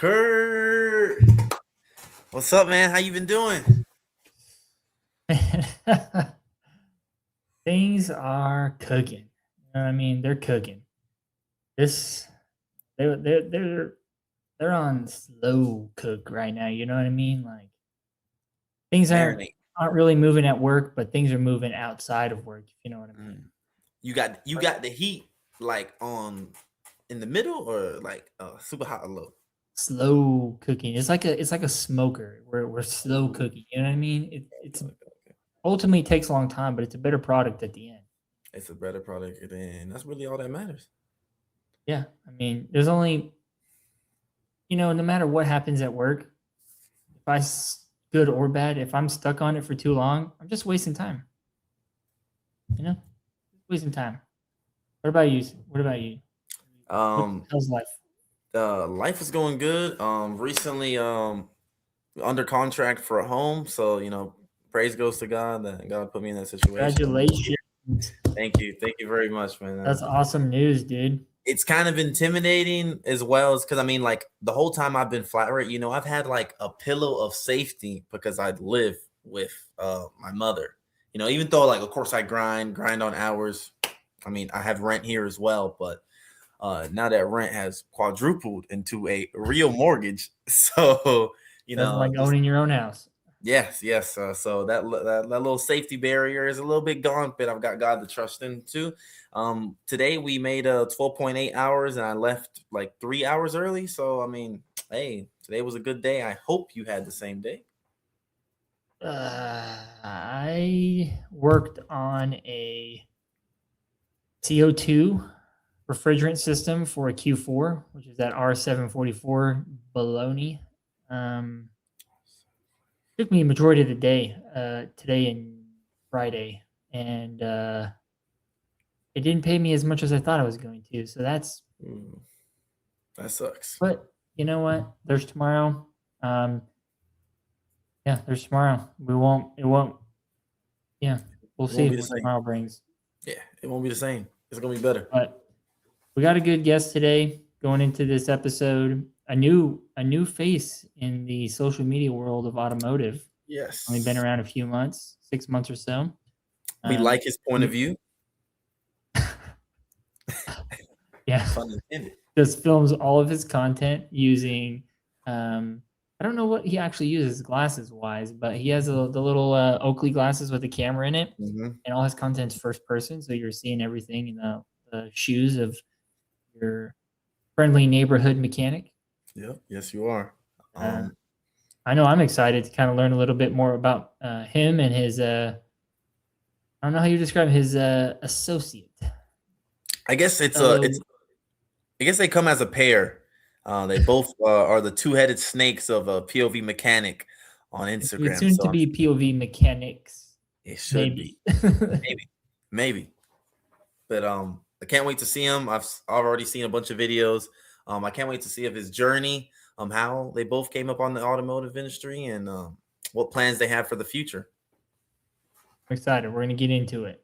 Kurt, what's up, man? How you been doing? Things are cooking. You know what I mean? They're cooking. This they're on slow cook right now. You know what I mean? Like things aren't Marinate. aren't really moving at work, but things are moving outside of work. If you know what I mean? Mm. You got the heat like on in the middle or like super hot or low? Slow cooking. It's like a smoker. We're slow Ooh, cooking. You know what I mean? It's okay. ultimately takes a long time, but it's a better product at the end. It's a better product, and that's really all that matters. Yeah. I mean, there's only no matter what happens at work, if good or bad, if I'm stuck on it for too long, I'm just wasting time. You know, wasting time. What about you? What about you? Um, How's life? Life is going good. Recently, under contract for a home, so praise goes to God that God put me in that situation. Congratulations. Thank you very much, man. That's awesome news, dude. It's kind of intimidating as well as because I mean, like the whole time I've been flat rate, I've had like a pillow of safety because I live with my mother. Even though like of course I grind on hours. I mean, I have rent here as well, but now that rent has quadrupled into a real mortgage, so That's like just owning your own house. yes. So that little safety barrier is a little bit gone, but I've got God to trust in too. Today we made 12.8 hours, and I left like 3 hours early. So I mean, hey, today was a good day. I hope you had the same day. I worked on a CO2 refrigerant system for a Q4, which is that R744 baloney. Took me a majority of the day, today and Friday, and it didn't pay me as much as I thought it was going to. So that's, Mm, that sucks. but you know what? There's tomorrow. Um, yeah, there's tomorrow. It won't. Yeah, we'll It won't see be the what same. tomorrow brings. Yeah, it won't be the same. It's gonna be better. But we got a good guest today going into this episode. A new face in the social media world of automotive. Only been Yes, around a few months, 6 months or so. we Um, like his point of view. yeah, Pun intended. just films all of his content using. Um, I don't know what he actually uses glasses wise, but he has the little Oakley glasses with a camera in it, Hmm. and all his content's first person, so you're seeing everything in the shoes of your friendly neighborhood mechanic. Yep. Yes, you are. Uh, Um, I know I'm excited to kind of learn a little bit more about him and his. I don't know how you describe his associate. I guess it's Fellow, I guess they come as a pair. They both are the two-headed snakes of a POV mechanic on Instagram. soon So to be POV mechanics, it should be maybe. maybe, maybe. But I can't wait to see him. I've already seen a bunch of videos. I can't wait to see of his journey. How they both came up on the automotive industry and what plans they have for the future. I'm excited. We're gonna get into it.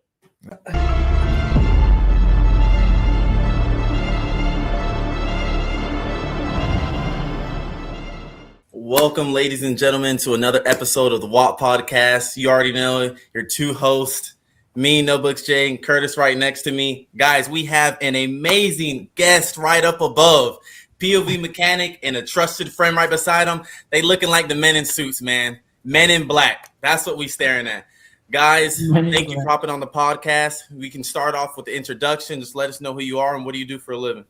Welcome, ladies and gentlemen, to another episode of the WOT Podcast. You already know your two hosts, me, Notebooks Jay, and Curtis right next to me. Guys, we have an amazing guest right up above. POV mechanic and a trusted friend right beside him. They looking like the men in suits, man. Men in black. That's what we staring at. Guys, thank you for hopping on the podcast. We can start off with the introduction. Just let us know who you are and what do you do for a living.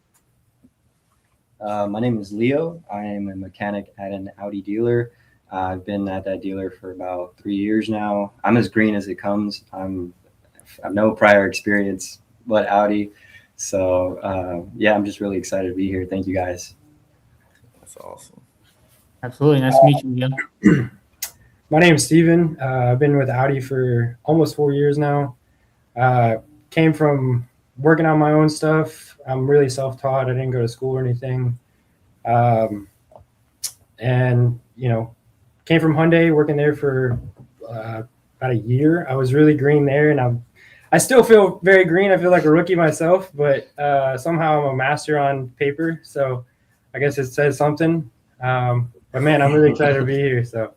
My name is Leo. I am a mechanic at an Audi dealer. I've been at that dealer for about 3 years now. I'm as green as it comes. I've no prior experience but Audi. So yeah, I'm just really excited to be here. Thank you guys. That's awesome. Absolutely. Nice to meet you, Leo. My name is Steven. I've been with Audi for almost 4 years now. Came from working on my own stuff. I'm really self-taught. I didn't go to school or anything. And, came from Hyundai, working there for about a year. I was really green there, and I still feel very green. I feel like a rookie myself, but somehow I'm a master on paper. So I guess it says something. But man, I'm really excited to be here. So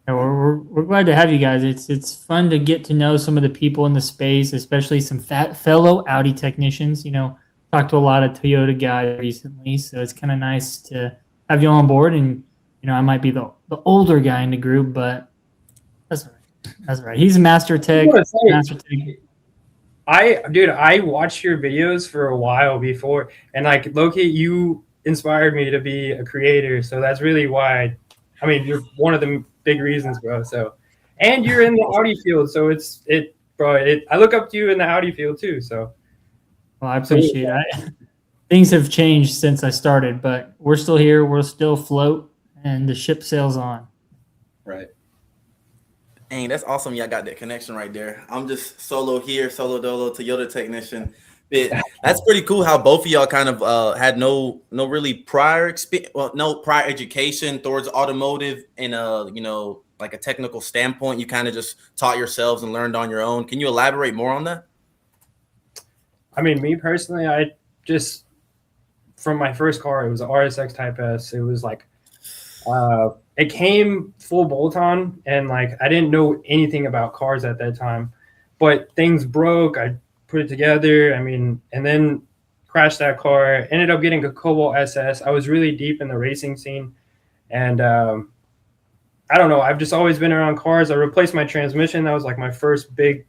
Yeah, we're glad to have you guys. It's fun to get to know some of the people in the space, especially some fellow Audi technicians. Talked to a lot of Toyota guys recently, so it's kind of nice to have you on board. And I might be the older guy in the group, but that's all right. That's all right. He's a master tech. Master tech. I watched your videos for a while before, and like Loki, you inspired me to be a creator. So that's really why. You're one of the big reasons, bro. So, and you're in the Audi field, so I look up to you in the Audi field too. So, well, I appreciate it. Things have changed since I started, but we're still here. We're still afloat, and the ship sails on. Right. Dang, that's awesome. Y'all got that connection right there. I'm just solo here, solo dolo, Toyota technician. That's pretty cool how both of y'all kind of had no really prior experience, no prior education towards automotive in like a technical standpoint. You kind of just taught yourselves and learned on your own. Can you elaborate more on that? Me personally, I just from my first car, it was an RSX Type S. It was like it came full bolt-on, and like I didn't know anything about cars at that time, but things broke. I put it together. And then crashed that car. Ended up getting a Cobalt SS. I was really deep in the racing scene, and I don't know. I've just always been around cars. I replaced my transmission. That was like my first big,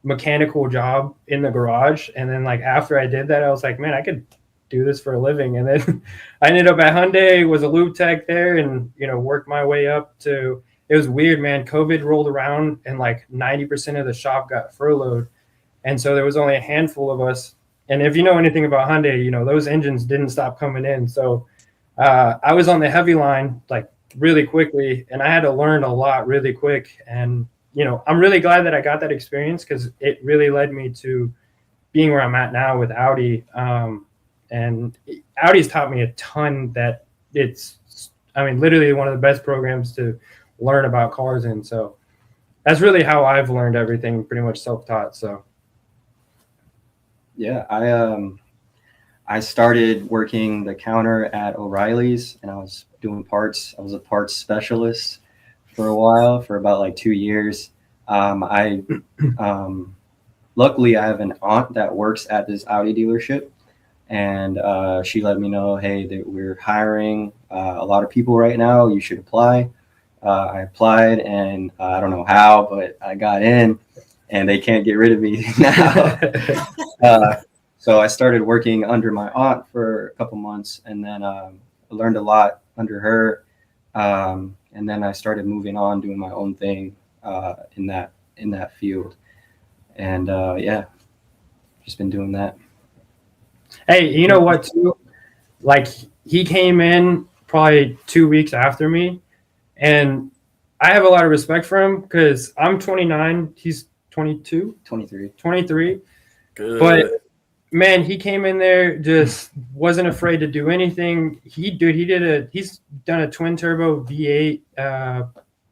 mechanical job in the garage. And then like after I did that, I was like, man, I could do this for a living. And then I ended up at Hyundai, was a lube tech there, and worked my way up to. It was weird, man. COVID rolled around, and like 90% of the shop got furloughed, and so there was only a handful of us. And if you know anything about Hyundai, those engines didn't stop coming in. So I was on the heavy line like really quickly, and I had to learn a lot really quick. And I'm really glad that I got that experience, because it really led me to being where I'm at now with Audi. And Audi's taught me a ton. That it's, literally one of the best programs to learn about cars in. So that's really how I've learned everything, pretty much self-taught. So yeah, I started working the counter at O'Reilly's, and I was doing parts. I was a parts specialist for a while, for about like 2 years. Luckily I have an aunt that works at this Audi dealership, and she let me know, hey, that we're hiring a lot of people right now. You should apply. I applied, and I don't know how, but I got in, and they can't get rid of me now. So I started working under my aunt for a couple months, and then I learned a lot under her. And then I started moving on, doing my own thing in that field. And yeah, just been doing that. Hey, you know what too? Like, he came in probably 2 weeks after me, and I have a lot of respect for him, because I'm 29, he's 22, 23. Good. But man, he came in there, just wasn't afraid to do anything. He's done a twin turbo V8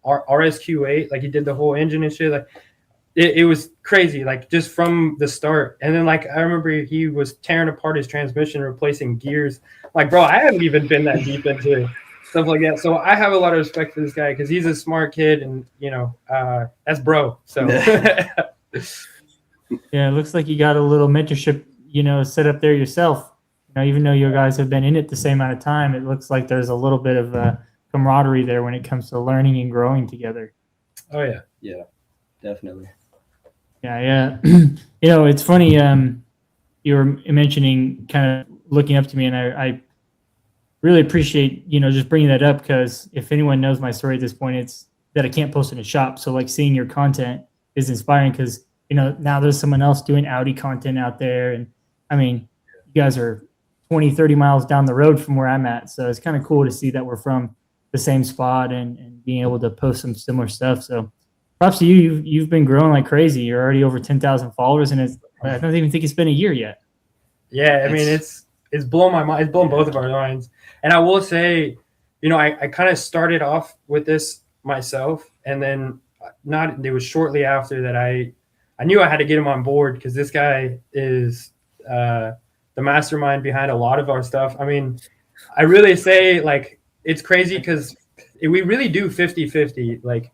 RSQ8, like he did the whole engine and shit. Like it was crazy, like just from the start. And then like I remember he was tearing apart his transmission, replacing gears. Like, bro, I haven't even been that deep into stuff like that. So I have a lot of respect for this guy, because he's a smart kid, and that's bro. So Yeah, it looks like you got a little mentorship, set up there yourself. Even though you guys have been in it the same amount of time, it looks like there's a little bit of camaraderie there when it comes to learning and growing together. oh yeah. Yeah, definitely. Yeah. It's funny. You were mentioning kind of looking up to me, and I really appreciate, just bringing that up, because if anyone knows my story at this point, it's that I can't post in a shop. So like seeing your content is inspiring, because, now there's someone else doing Audi content out there. And you guys are 20, 30 miles down the road from where I'm at. So it's kind of cool to see that we're from the same spot and being able to post some similar stuff. So props to you. You've been growing like crazy. You're already over 10,000 followers, and I don't even think it's been a year yet. Yeah, it's blown my mind. It's blown both of our minds. And I will say, I kind of started off with this myself, and then it was shortly after that I knew I had to get him on board, because this guy is the mastermind behind a lot of our stuff. I mean, I really say like it's crazy because we really do 50-50. Like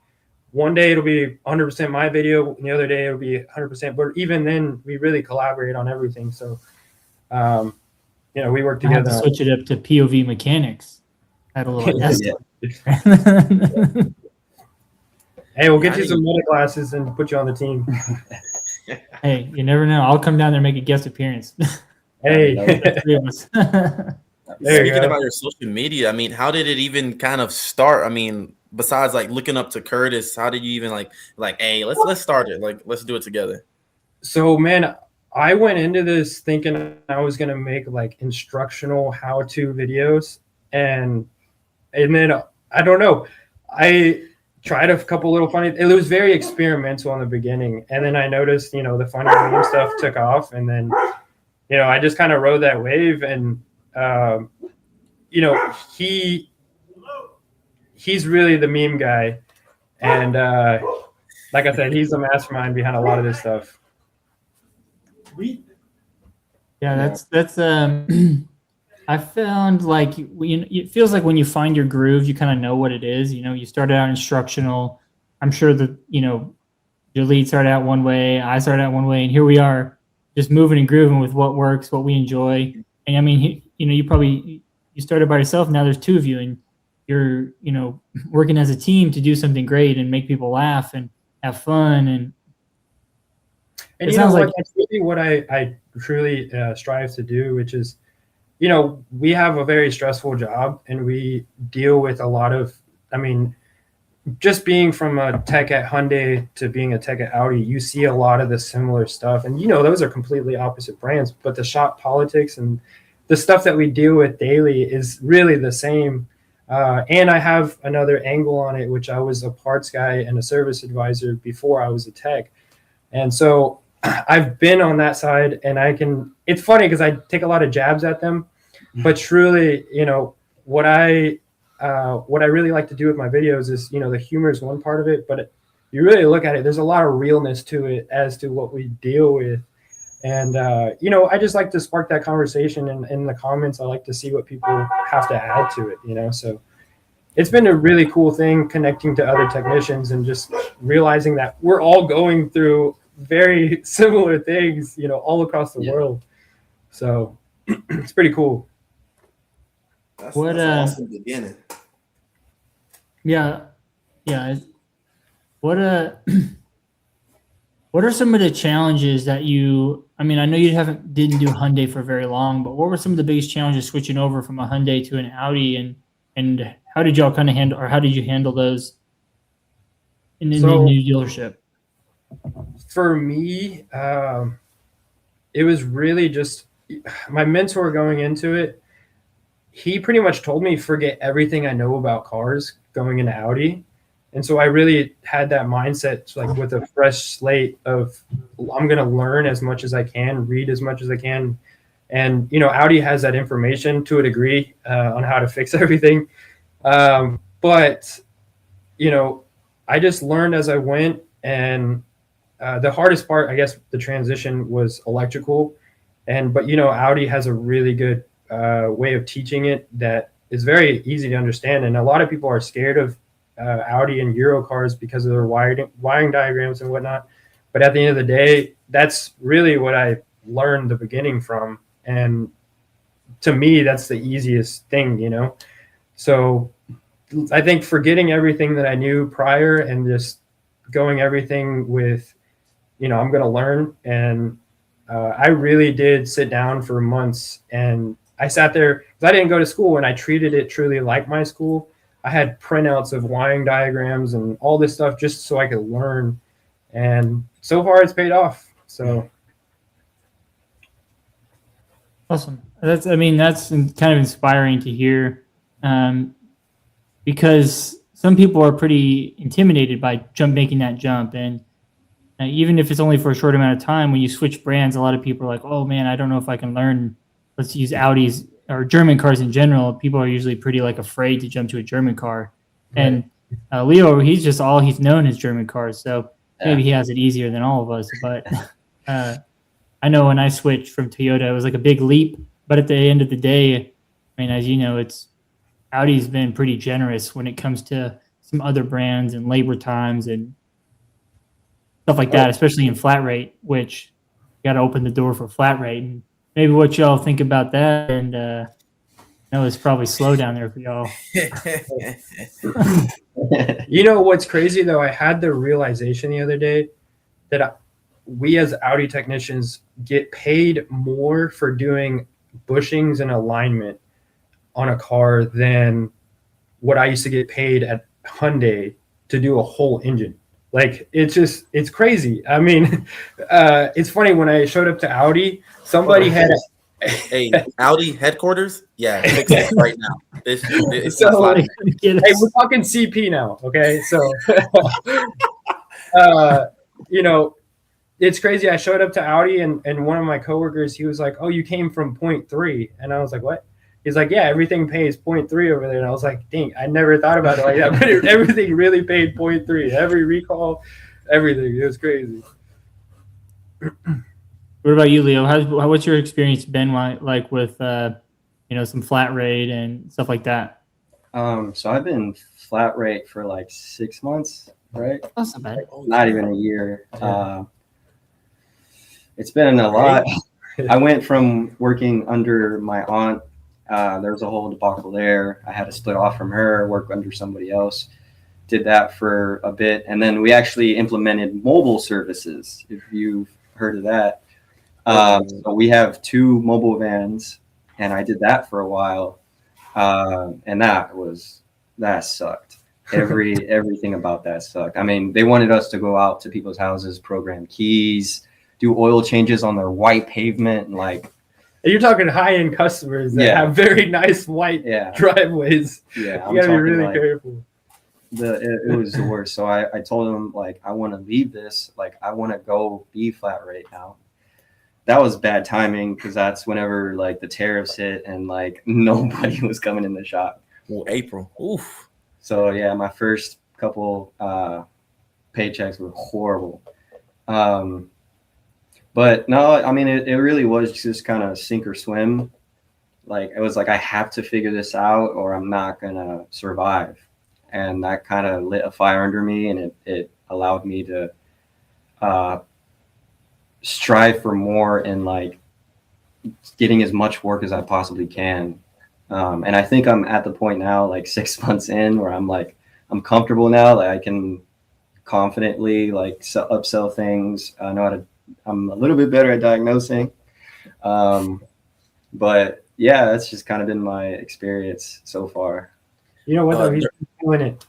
one day it'll be 100% my video, and the other day it'll be 100%. But even then, we really collaborate on everything. So, we work I have together. to switch it up to POV mechanics. Add a little S. Hey, we'll get you some meta classes and put you on the team. Hey, you never know. I'll come down there and make a guest appearance. Hey, Three of us. Speaking about your social media, I mean, how did it even kind of start? I mean, besides like looking up to Curtis, how did you even like, hey, let's start it. Like, let's do it together. So, man, I went into this thinking I was going to make like instructional how-to videos. And then I don't know, I tried a couple little funny, it was very experimental in the beginning. And then I noticed, the funny meme stuff took off. And then, I just kind of rode that wave. And, he's really the meme guy. And like I said, he's the mastermind behind a lot of this stuff. Yeah, that's I found like it feels like when you find your groove, you kind of know what it is. You started out instructional. I'm sure that your lead started out one way, I started out one way, and here we are, just moving and grooving with what works, what we enjoy. And I mean, you started by yourself. Now there's two of you, and you're working as a team to do something great and make people laugh and have fun. And it sounds like that's really what I truly strive to do, which is, we have a very stressful job and we deal with a lot of, I mean, just being from a tech at Hyundai to being a tech at Audi, you see a lot of the similar stuff. And, those are completely opposite brands, but the shop politics and the stuff that we deal with daily is really the same. And I have another angle on it, which I was a parts guy and a service advisor before I was a tech. And so I've been on that side, and it's funny because I take a lot of jabs at them, but truly, what I really like to do with my videos is, the humor is one part of it, but you really look at it, there's a lot of realness to it as to what we deal with. And, I just like to spark that conversation, and in the comments, I like to see what people have to add to it, so it's been a really cool thing connecting to other technicians and just realizing that we're all going through very similar things, all across the world. So it's pretty cool. That's awesome beginning. Yeah. What are some of the challenges that I know you didn't do Hyundai for very long, but what were some of the biggest challenges switching over from a Hyundai to an Audi, and how did y'all kind of handle those in the new dealership? For me, it was really just my mentor going into it. He pretty much told me, forget everything I know about cars going into Audi. And so I really had that mindset, like with a fresh slate of, I'm going to learn as much as I can, read as much as I can. And, Audi has that information to a degree on how to fix everything. But, I just learned as I went. And the hardest part, I guess, the transition was electrical. But Audi has a really good way of teaching it that is very easy to understand. And a lot of people are scared of Audi and Euro cars because of their wiring diagrams and whatnot. But at the end of the day, that's really what I learned the beginning from. And to me, that's the easiest thing, So I think forgetting everything that I knew prior and just going everything with, I'm going to learn. And I really did sit down for months, and I sat there because I didn't go to school, and I treated it truly like my school. I had printouts of wiring diagrams and all this stuff just so I could learn. And so far it's paid off. So. Awesome. That's kind of inspiring to hear, because some people are pretty intimidated by making that jump. And even if it's only for a short amount of time, when you switch brands, a lot of people are like, oh man, I don't know if I can learn. Let's use Audis or German cars in general. People are usually pretty afraid to jump to a German car. Right. And Leo, he's known as German cars. So maybe he has it easier than all of us, but I know when I switched from Toyota, it was like a big leap. But at the end of the day, I mean, as you know, Audi's been pretty generous when it comes to some other brands and labor times and stuff like that, especially in flat rate, which got to open the door for flat rate. And maybe what y'all think about that. And I know it's probably slow down there for y'all. You know what's crazy though? I had the realization the other day that we as Audi technicians get paid more for doing bushings and alignment on a car than what I used to get paid at Hyundai to do a whole engine. Like it's crazy. I mean, it's funny when I showed up to Audi, somebody had Hey, Audi headquarters? Yeah, fix it right now. It's So, not Like, sliding. hey, we're talking CP now, okay? So, you know, it's crazy. I showed up to Audi, and one of my coworkers, he was like, "Oh, you came from 0.3," and I was like, "What?" He's like, "Yeah, everything pays 0.3 over there," and I was like, "Dang, I never thought about it like that." But everything really paid 0.3. Every recall, everything. It was crazy. What about you, Leo? What's your experience been like with some flat rate and stuff like that? So I've been flat rate for like 6 months, right? That's not bad. Not even a year. It's been a lot. I went from working under my aunt. There was a whole debacle there. I had to split off from her, work under somebody else. Did that for a bit. And then we actually implemented mobile services, if you've heard of that. So we have 2 mobile vans, and I did that for a while. And that sucked. Everything about that sucked. I mean, they wanted us to go out to people's houses, program keys, do oil changes on their white pavement, and like. You're talking high-end customers that have very nice white driveways. Yeah, you gotta be really careful. It was the worst. So I told them, like, I want to leave this. Like, I want to go be flat rate now. That was bad timing because that's whenever like the tariffs hit and like nobody was coming in the shop. Well, April. Oof. So yeah, my first couple paychecks were horrible. But no, I mean, it really was just kind of sink or swim. Like, it was like, I have to figure this out or I'm not going to survive. And that kind of lit a fire under me, and it allowed me to strive for more and like getting as much work as I possibly can. And I think I'm at the point now, like 6 months in, where I'm like, I'm comfortable now. Like, I can confidently like upsell things. I know how to. I'm a little bit better at diagnosing. But yeah, that's just kind of been my experience so far. You know what? Though, he's been doing it.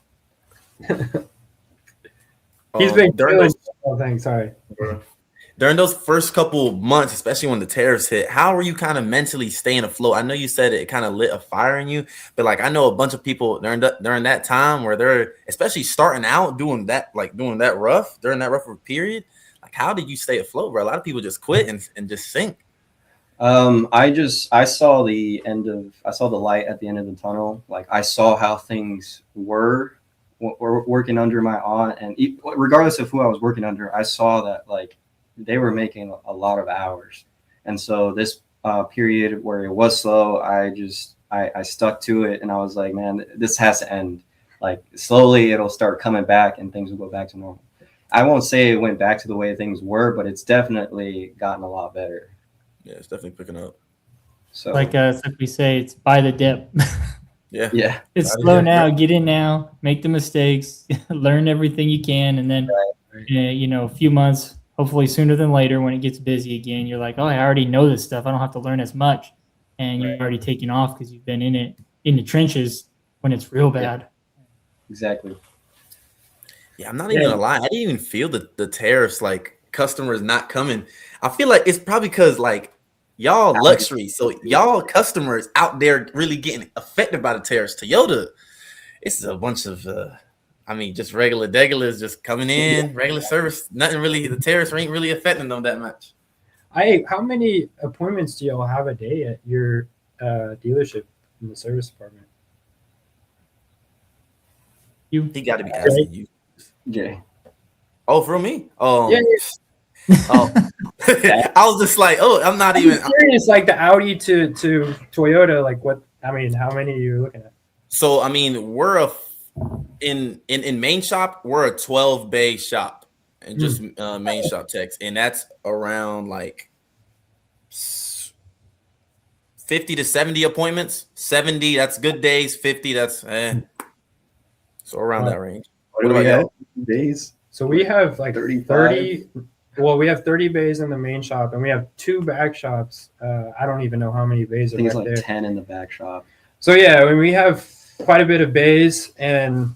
He's been doing it. Oh, thanks. Sorry. During those first couple months, especially when the tariffs hit, how were you kind of mentally staying afloat? I know you said it kind of lit a fire in you, but like I know a bunch of people during that time where they're especially starting out doing that rough during that rougher period. Like, how did you stay afloat, bro? A lot of people just quit and just sink. I saw the light at the end of the tunnel. Like, I saw how things were working under my aunt, and regardless of who I was working under, I saw that like they were making a lot of hours. And so this period where it was slow, I stuck to it, and I was like, man, this has to end. Like, slowly it'll start coming back and things will go back to normal. I won't say it went back to the way things were, but it's definitely gotten a lot better. Yeah, it's definitely picking up. So like we say, it's buy the dip. Yeah. It's slow now. Get in now. Make the mistakes. Learn everything you can, and then a few months, hopefully sooner than later, when it gets busy again, you're like, oh, I already know this stuff. I don't have to learn as much, and you're already taking off because you've been in the trenches when it's real bad. Yeah. Exactly. Yeah, I'm not even gonna lie. I didn't even feel the tariffs, like customers not coming. I feel like it's probably because like y'all luxury, so y'all customers out there really getting affected by the tariffs. Toyota, it's a bunch of just regular degulars just coming in, regular service. Nothing really. The tariffs ain't really affecting them that much. How many appointments do y'all have a day at your dealership in the service department? He got to be asking you. Yeah. Oh, for me? Yeah. Oh, I was just like, oh, I'm not even. Curious, like the Audi to Toyota, like what? I mean, how many are you looking at? So I mean, we're in main shop, we're a 12 bay shop, and just main shop techs, and that's around like 50 to 70 appointments. 70, that's good days. 50, that's so around that range. What do we have? Days? So we have like 35? 30. Well, we have 30 bays in the main shop, and we have 2 back shops. I don't even know how many bays I are think it's right like there. 10 in the back shop. So yeah, I mean, we have quite a bit of bays, and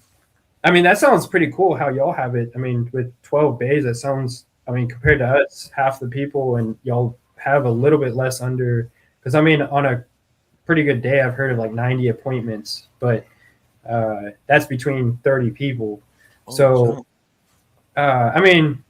I mean that sounds pretty cool how y'all have it. I mean, with 12 bays, that sounds. I mean, compared to us, half the people, and y'all have a little bit less under. Because I mean, on a pretty good day, I've heard of like 90 appointments, but that's between 30 people. So, I mean,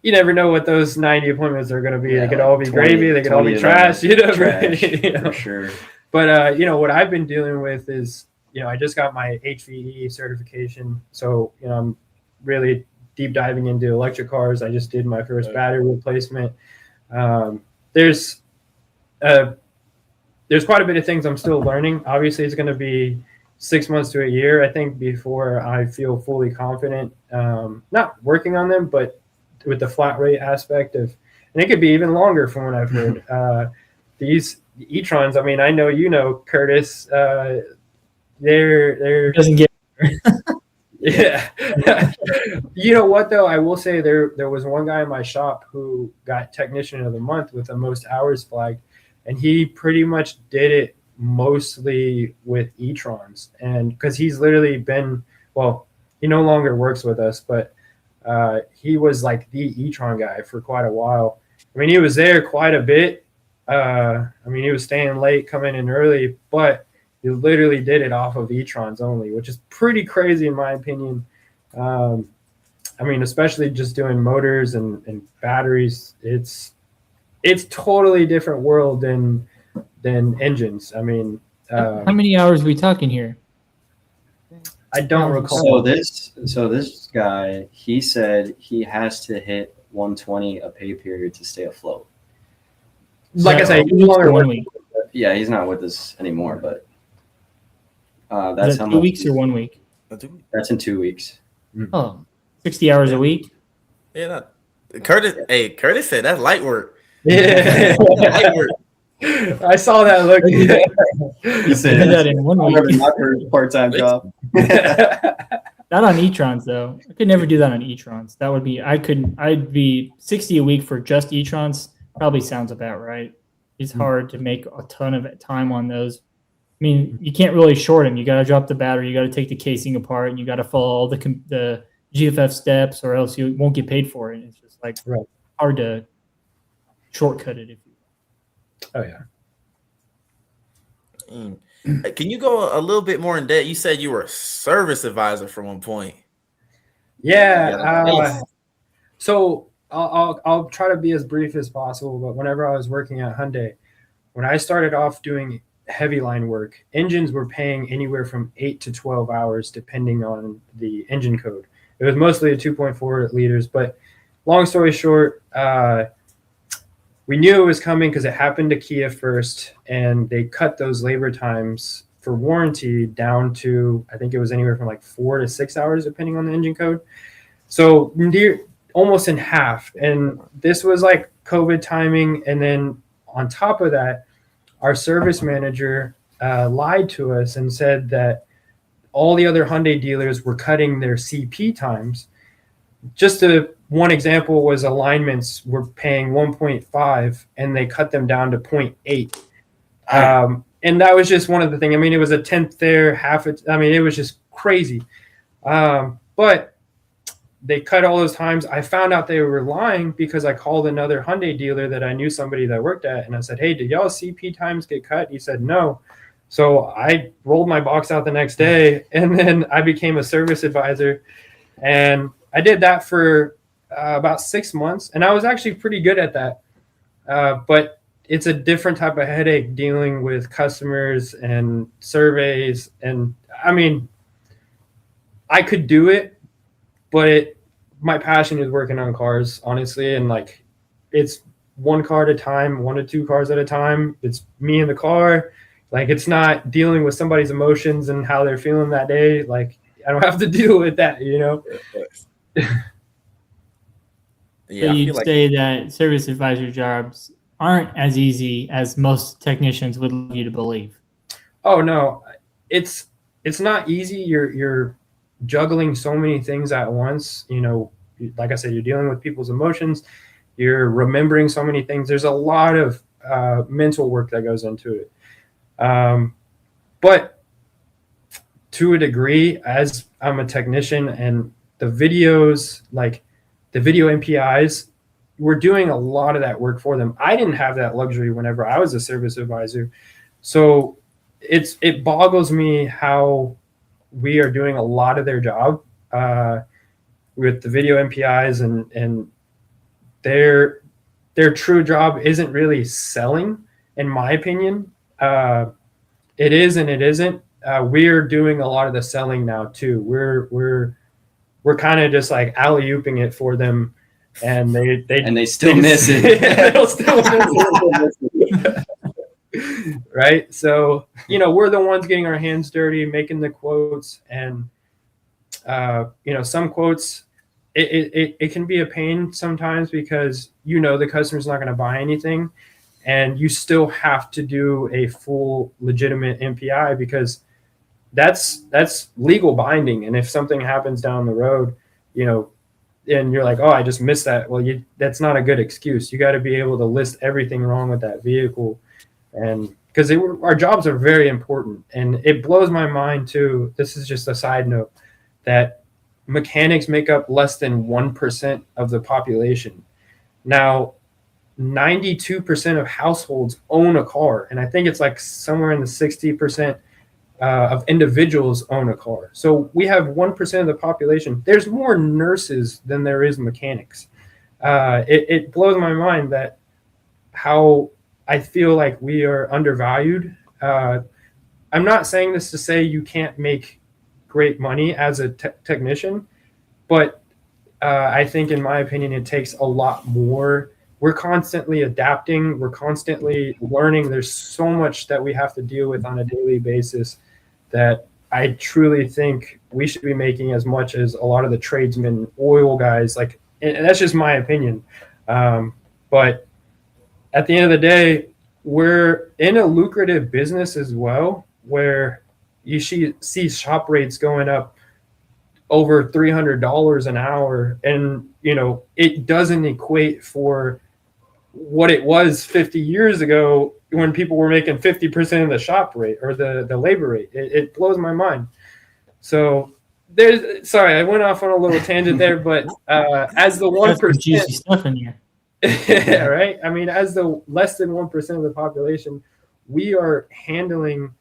you never know what those 90 appointments are going to be. Yeah, They could like all be 20 gravy. They could all be 20 of them trash. You know, trash, you know? for sure. But you know what I've been dealing with is, you know, I just got my HVE certification, so you know I'm really deep diving into electric cars. I just did my first battery replacement. There's quite a bit of things I'm still learning. Obviously, it's going to be 6 months to a year, I think, before I feel fully confident. Not working on them, but with the flat rate aspect of, and it could be even longer from what I've heard. These e-trons, I mean, I know you know, Curtis. They're Doesn't get yeah. You know what though? I will say there was one guy in my shop who got technician of the month with the most hours flagged, and he pretty much did it mostly with e-trons, and because he's literally been, well, he no longer works with us, but he was like the e-tron guy for quite a while. I mean, he was there quite a bit. I mean, he was staying late, coming in early, but he literally did it off of e-trons only, which is pretty crazy in my opinion. I mean, especially just doing motors and batteries, it's totally different world than engines. I mean, how many hours are we talking here? I don't recall. So this guy, he said he has to hit 120 a pay period to stay afloat. Like I said, he's no longer 1 week. Yeah, he's not with us anymore, but Is that's that how 2 much. weeks or 1 week? That's in 2 weeks. Oh, 60 hours a week. Yeah, Curtis. Hey, Curtis said that's light work. Yeah. Light work. I saw that look. He said did that in 1 week. Not for a part-time job. Not on e-trons though. I could never do that on e-trons. That would be I'd be 60 a week for just e-trons. Probably sounds about right. It's hard to make a ton of time on those. I mean, you can't really short them. You got to drop the battery. You got to take the casing apart, and you got to follow all the GFF steps, or else you won't get paid for it. It's just like hard to shortcut it. If you. Oh yeah. Can you go a little bit more in depth? You said you were a service advisor for one point. Yeah. So I'll try to be as brief as possible. But whenever I was working at Hyundai, when I started off doing heavy line work, engines were paying anywhere from 8 to 12 hours, depending on the engine code. It was mostly a 2.4 liters, but long story short, we knew it was coming because it happened to Kia first, and they cut those labor times for warranty down to, I think it was anywhere from like 4 to 6 hours, depending on the engine code. So almost in half. And this was like COVID timing. And then on top of that, our service manager lied to us and said that all the other Hyundai dealers were cutting their CP times. Just one example was alignments were paying 1.5 and they cut them down to 0.8. And that was just one of the things. I mean, it was a tenth there, half it. I mean, it was just crazy. But they cut all those times. I found out they were lying because I called another Hyundai dealer that I knew somebody that worked at, and I said, "Hey, did y'all CP times get cut?" He said, "No." So I rolled my box out the next day, and then I became a service advisor, and I did that for about 6 months, and I was actually pretty good at that. But it's a different type of headache dealing with customers and surveys, and I mean, I could do it, but my passion is working on cars, honestly, and like it's one car at a time, 1 to 2 cars at a time. It's me in the car. Like it's not dealing with somebody's emotions and how they're feeling that day. Like I don't have to deal with that, you know? Yeah, So I you'd feel like say that service advisor jobs aren't as easy as most technicians would love you to believe. Oh no, it's not easy. You're juggling so many things at once. You know, like I said, you're dealing with people's emotions. You're remembering so many things. There's a lot of mental work that goes into it. But to a degree, as I'm a technician and the videos, like the video MPIs, we're doing a lot of that work for them. I didn't have that luxury whenever I was a service advisor. So it boggles me how we are doing a lot of their job with the video MPIs, and their true job isn't really selling, in my opinion. It is and it isn't. We're doing a lot of the selling now too. We're kind of just like alley-ooping it for them, and they still miss it. They'll still miss it. Right? So, you know, we're the ones getting our hands dirty, making the quotes, and you know, some quotes it can be a pain sometimes because you know the customer's not going to buy anything, and you still have to do a full legitimate MPI because that's legal binding. And if something happens down the road, you know, and you're like, oh, I just missed that. Well, that's not a good excuse. You got to be able to list everything wrong with that vehicle. And because our jobs are very important. And it blows my mind too. This is just a side note that mechanics make up less than 1% of the population. Now, 92% of households own a car. And I think it's like somewhere in the 60% of individuals own a car. So we have 1% of the population. There's more nurses than there is mechanics. It blows my mind that how I feel like we are undervalued. I'm not saying this to say you can't make great money as a technician, but I think, in my opinion, it takes a lot more. We're constantly adapting. We're constantly learning. There's so much that we have to deal with on a daily basis that I truly think we should be making as much as a lot of the tradesmen, oil guys. Like, and that's just my opinion. But at the end of the day, we're in a lucrative business as well, where you see shop rates going up over $300 an hour, and you know it doesn't equate for what it was 50 years ago when people were making 50% of the shop rate or the labor rate. It blows my mind. So sorry, I went off on a little tangent there, but as the 1%, juicy stuff in here. yeah, right. I mean, as the less than 1% of the population, we are handling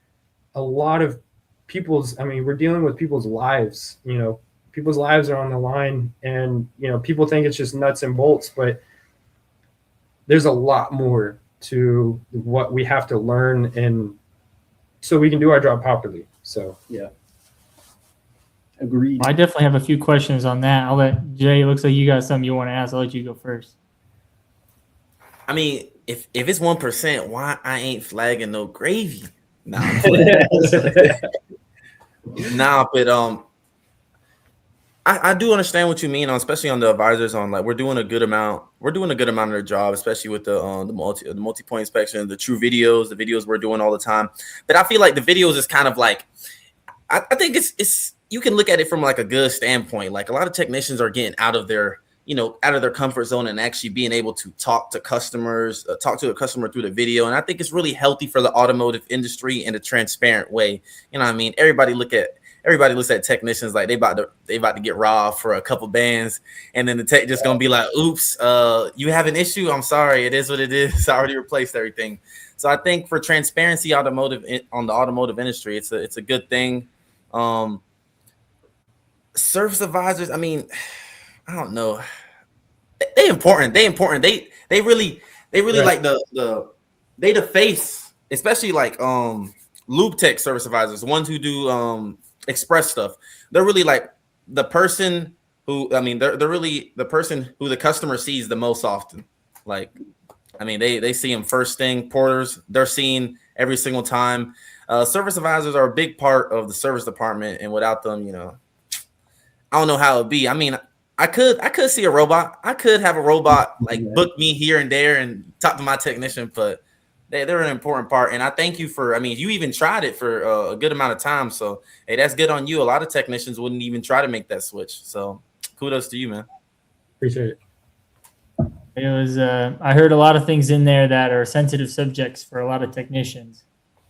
a lot of people's. I mean, we're dealing with people's lives. You know, people's lives are on the line, and you know, people think it's just nuts and bolts, but there's a lot more to what we have to learn, and so we can do our job properly. So yeah, agreed. Well, I definitely have a few questions on that. I'll let Jay. It looks like you got something you want to ask. I'll let you go first. I mean, if it's 1%, why I ain't flagging no gravy? Nah, nah, but I do understand what you mean, especially on the advisors. On like we're doing a good amount of their job, especially with the multi-point inspection, the true videos, the videos we're doing all the time. But I feel like the videos is kind of like I think it's you can look at it from like a good standpoint. Like a lot of technicians are getting out of their comfort zone and actually being able to talk to customers, talk to a customer through the video. And I think it's really healthy for the automotive industry in a transparent way. You know what I mean? Everybody looks at technicians like they about to get robbed for a couple bands, and then the tech just gonna be like, "Oops, you have an issue. I'm sorry. It is what it is. I already replaced everything." So I think for transparency, on the automotive industry, it's a good thing. Service advisors, I mean, I don't know. They important. They really Right. like the face, especially like lube tech service advisors, the ones who do express stuff. They're really like the person who, I mean, they're really the person who the customer sees the most often. Like, I mean, they see them first thing. Porters, they're seen every single time. Service advisors are a big part of the service department, and without them, I don't know how it'd be. I mean, I could see a robot. I could have a robot like book me here and there and talk to my technician, but they're an important part. And I thank you for, I mean, you even tried it for a good amount of time. So, hey, that's good on you. A lot of technicians wouldn't even try to make that switch. So kudos to you, man. Appreciate it. It was, I heard a lot of things in there that are sensitive subjects for a lot of technicians.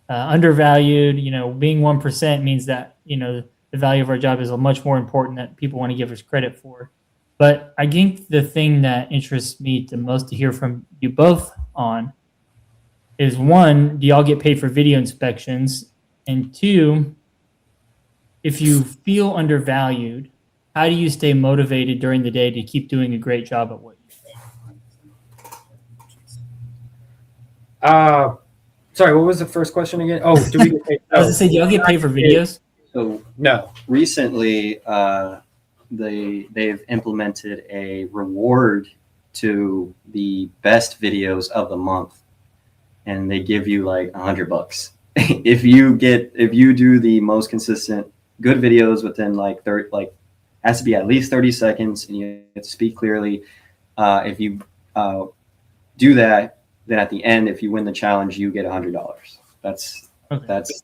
Undervalued, being 1% means that, the value of our job is much more important that people want to give us credit for. But I think the thing that interests me the most to hear from you both on is, one, do y'all get paid for video inspections? And two, if you feel undervalued, how do you stay motivated during the day to keep doing a great job at what you do? Sorry, what was the first question again? Oh, do we get paid? I was going to say, do y'all get paid for videos? So No. recently, they've implemented a reward to the best videos of the month, and they give you like $100 if you do the most consistent good videos within like 30, like has to be at least 30 seconds, and you have to speak clearly. If you do that, then at the end, if you win the challenge, you get $100. That's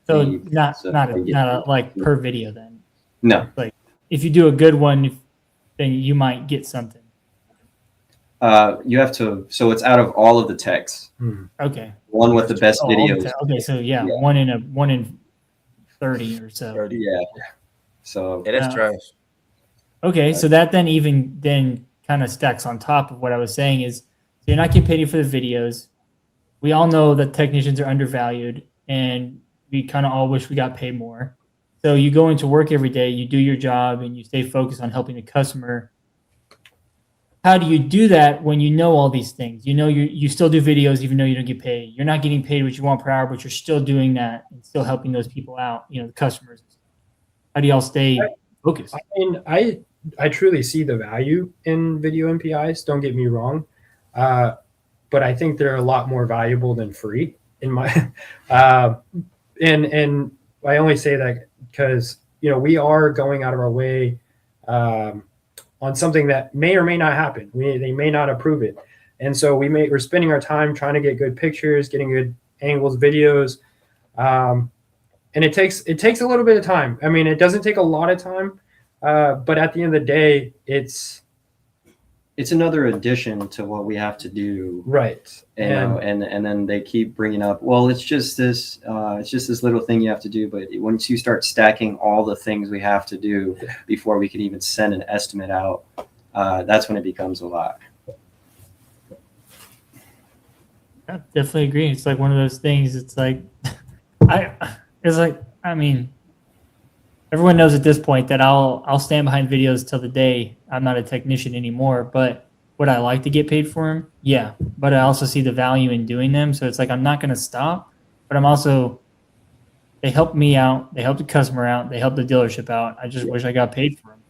so not like per video then. No. Like if you do a good one, then you might get something. You have to. So it's out of all of the texts. Okay. One with the best videos. Okay, so yeah, one in 30 or so. 30, yeah. So that's trash. Okay, so that then kind of stacks on top of what I was saying is, so you're not getting paid for the videos. We all know that technicians are undervalued, and we kind of all wish we got paid more. So you go into work every day, you do your job, and you stay focused on helping the customer. How do you do that when you know all these things? You still do videos even though you don't get paid. You're not getting paid what you want per hour, but you're still doing that and still helping those people out, the customers. How do y'all stay focused? I mean, I truly see the value in video MPIs. Don't get me wrong. But I think they're a lot more valuable than free in my, and I only say that because, we are going out of our way, on something that may or may not happen. They may not approve it. And so we're spending our time trying to get good pictures, getting good angles, videos. And it takes a little bit of time. I mean, it doesn't take a lot of time, but at the end of the day, it's another addition to what we have to do. Right. And then they keep bringing up, well, it's just this little thing you have to do. But once you start stacking all the things we have to do before we can even send an estimate out, that's when it becomes a lot. I definitely agree. It's like one of those things. It's like, I mean, everyone knows at this point that I'll stand behind videos till the day I'm not a technician anymore. But would I like to get paid for them? Yeah. But I also see the value in doing them. So it's like, I'm not going to stop, but they help me out. They help the customer out. They help the dealership out. I just wish I got paid for them.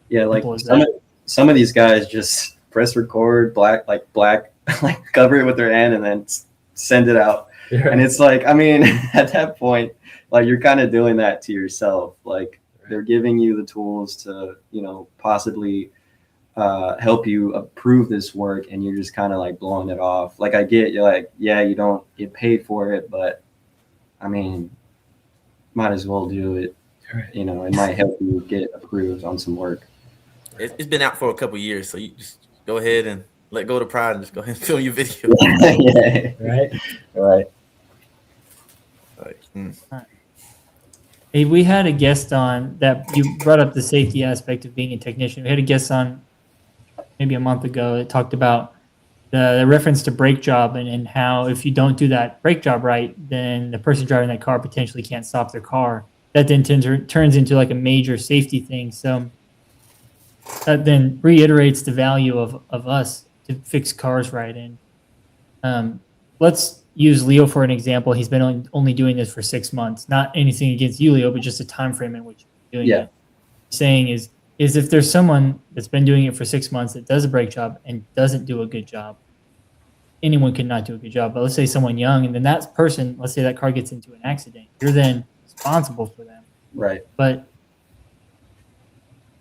Yeah. Like some of these guys just press record, black, cover it with their hand and then send it out. Yeah. And it's like, I mean, at that point, like you're kind of doing that to yourself. Like they're giving you the tools to, possibly help you approve this work, and you're just kind of like blowing it off. Like you're like, yeah, you don't get paid for it, but I mean, might as well do it. Right. It might help you get approved on some work. It's been out for a couple years, so you just go ahead and let go of the pride and just go ahead and film your video. Yeah. Right. Hey, we had a guest on that you brought up the safety aspect of being a technician. We had a guest on maybe a month ago that talked about the reference to brake job and how if you don't do that brake job right, then the person driving that car potentially can't stop their car. That then turns into like a major safety thing. So that then reiterates the value of us to fix cars right. And let's use Leo for an example. He's been only doing this for 6 months. Not anything against you, Leo, but just a time frame in which you're doing it. Saying is, is if there's someone that's been doing it for 6 months that does a brake job and doesn't do a good job, anyone could not do a good job. But let's say someone young, and then that person, let's say that car gets into an accident, you're then responsible for them. Right. But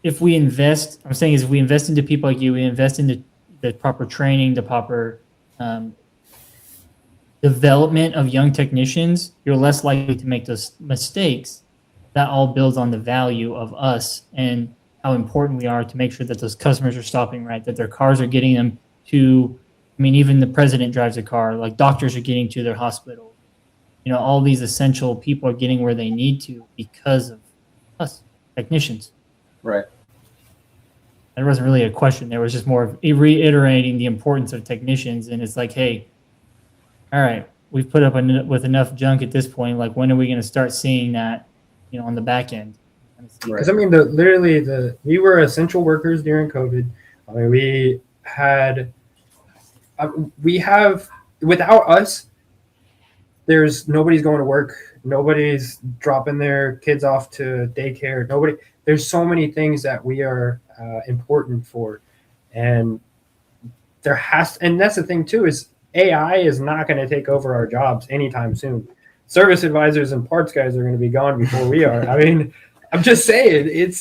if we invest, I'm saying is if we invest into people like you, we invest into the proper training, the proper development of young technicians, you're less likely to make those mistakes. That all builds on the value of us and how important we are to make sure that those customers are stopping right, that their cars are getting them to, I mean, even the president drives a car, like doctors are getting to their hospital. You know, all these essential people are getting where they need to because of us, technicians. Right. There wasn't really a question. There was just more of reiterating the importance of technicians. And it's like, hey, all right, we've put up with enough junk at this point. Like, when are we going to start seeing that, you know, on the back end? Because I mean, we were essential workers during COVID. I mean, we have without us, nobody's going to work. Nobody's dropping their kids off to daycare. There's so many things that we are important for, and and that's the thing too, is AI is not going to take over our jobs anytime soon. Service advisors and parts guys are going to be gone before we are. I mean, I'm just saying,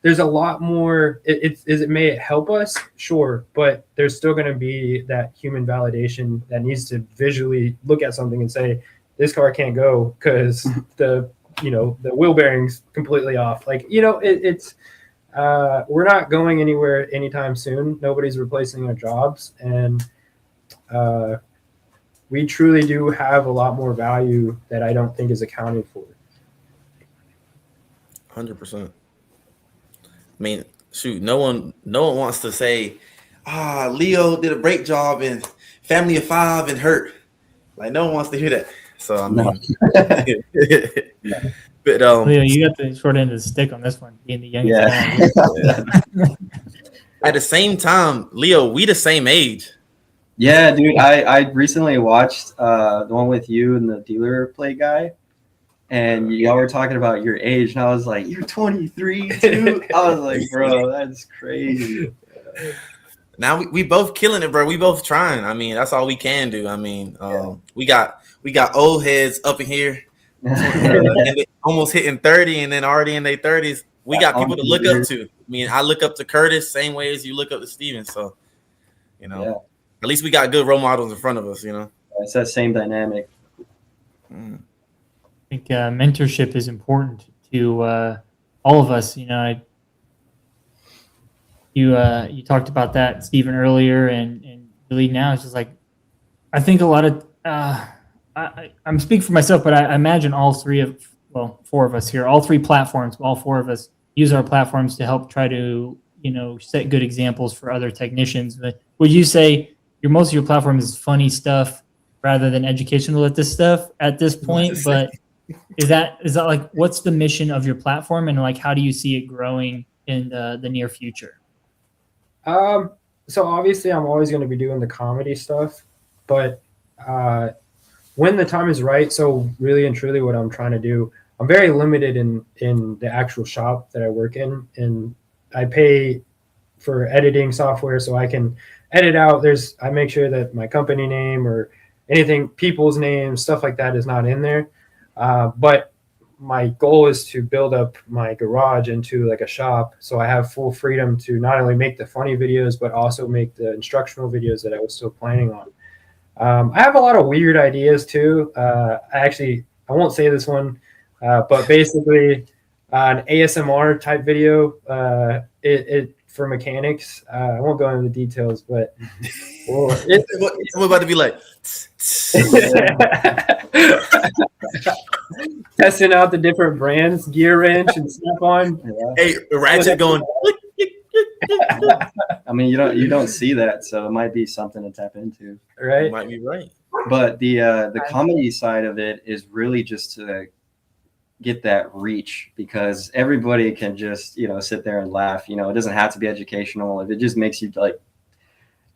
there's a lot more. It may help us, sure, but there's still going to be that human validation that needs to visually look at something and say, this car can't go because the wheel bearing's completely off. Like, we're not going anywhere anytime soon. Nobody's replacing our jobs, and we truly do have a lot more value that I don't think is accounted for. 100%. I mean, shoot, no one wants to say, Leo did a brake job and family of 5 and hurt. Like, no one wants to hear that. So I mean, No. But Leo, you got the short end of the stick on this one, being the youngest. Yeah. At the same time, Leo, we the same age. Yeah, dude. I recently watched the one with you and the dealer play guy, and y'all were talking about your age, and I was like, "You're 23 too." I was like, "Bro, that's crazy." Now we both killing it, bro. We both trying. I mean, that's all we can do. I mean, we got old heads up in here, and they almost hitting 30, and then already in their 30s. We got people to look up to. I mean, I look up to Curtis same way as you look up to Steven. So, at least we got good role models in front of us. It's that same dynamic. I think mentorship is important to all of us. You talked about that, Stephen, earlier, and really now it's just like, I think a lot of I'm speaking for myself, but I imagine four of us here, all three platforms, all four of us use our platforms to help try to set good examples for other technicians. But would you say most of your platform is funny stuff rather than educational at this point? But is that like, what's the mission of your platform, and like, how do you see it growing in the near future? So obviously I'm always going to be doing the comedy stuff, but when the time is right, so really and truly what I'm trying to do, I'm very limited in the actual shop that I work in, and I pay for editing software so I can edit out. I make sure that my company name or anything, people's names, stuff like that is not in there. But my goal is to build up my garage into like a shop, so I have full freedom to not only make the funny videos, but also make the instructional videos that I was still planning on. I have a lot of weird ideas too. I won't say this one, but basically an ASMR type video, it for mechanics. I won't go into the details, but we're about to be like testing out the different brands, gear wrench and snap-on. Hey, ratchet going. I mean, you don't see that, so it might be something to tap into. Right? You might be right. But the comedy side of it is really just to get that reach, because everybody can just sit there and laugh. It doesn't have to be educational. If it just makes you like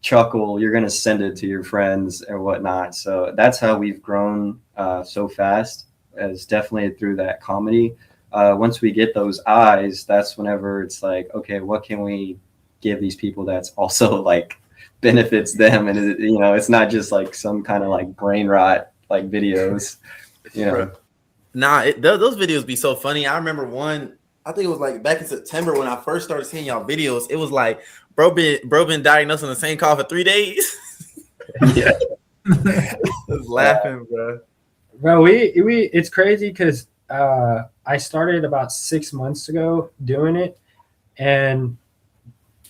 chuckle, you're gonna send it to your friends or whatnot. So that's how we've grown so fast, is definitely through that comedy. once we get those eyes, that's whenever it's like, okay, what can we give these people that's also like benefits them, and it's not just like some kind of like brain rot like videos, Nah, those videos be so funny. I remember one, I think it was like back in September when I first started seeing y'all videos. It was like bro been diagnosed in the same call for 3 days. Yeah. I was laughing, Bro, it's crazy because I started about 6 months ago doing it, and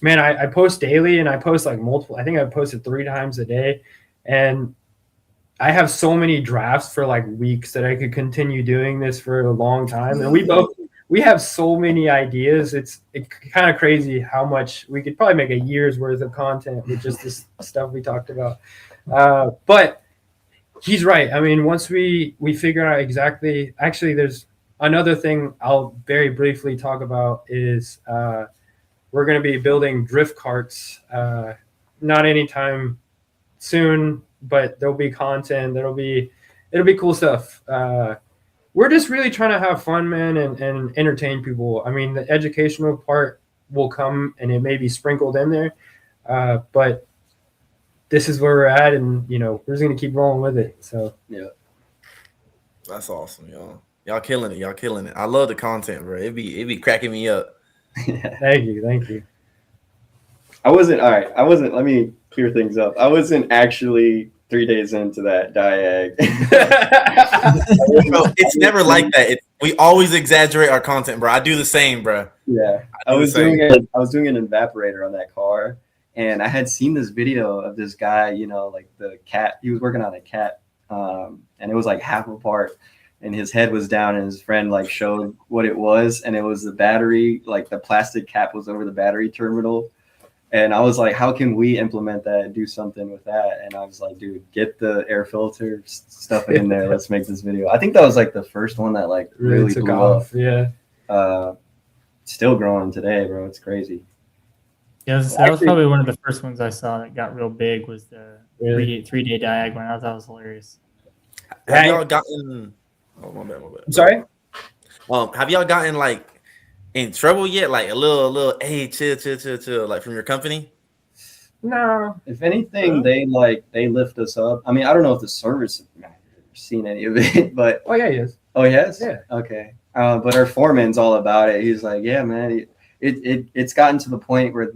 man, I post daily, and I post like multiple. I think I posted 3 times a day, and I have so many drafts for like weeks that I could continue doing this for a long time. And we have so many ideas. It's kind of crazy how much we could probably make a year's worth of content with just this stuff we talked about. But he's right. I mean, once we figure out exactly, actually, there's another thing I'll very briefly talk about is we're going to be building drift carts, not anytime soon, but there'll be content. It'll be cool stuff. We're just really trying to have fun, man, and entertain people. I mean, the educational part will come, and it may be sprinkled in there, but this is where we're at, and we're just gonna keep rolling with it. So yeah, that's awesome, y'all. Y'all killing it. I love the content, bro. It be cracking me up. Thank you. Let me clear things up. I wasn't actually 3 days into that diag. Bro, it's never like that. We always exaggerate our content, bro. I do the same, bro. Yeah, I was doing an evaporator on that car, and I had seen this video of this guy, like the cat. He was working on a cat, and it was like half apart, and his head was down, and his friend like showed what it was, and it was the battery, like the plastic cap was over the battery terminal. And I was like, how can we implement that and do something with that? And I was like, dude, get the air filter stuff in there. Let's make this video. I think that was like the first one that like really took blew off. up. Yeah. Still growing today, bro. It's crazy. Yeah, that was probably one of the first ones I saw that got real big was the 3-day diag one. I thought that was hilarious. Have y'all gotten? Oh, my bad. I'm sorry. Have y'all gotten like in trouble yet? Like a little, hey, chill, like from your company? No. If anything, they lift us up. I mean, I don't know if the service manager has seen any of it, but Oh yeah, he is. Oh, he has? Yeah. Okay. But our foreman's all about it. He's like, yeah, man, it's gotten to the point where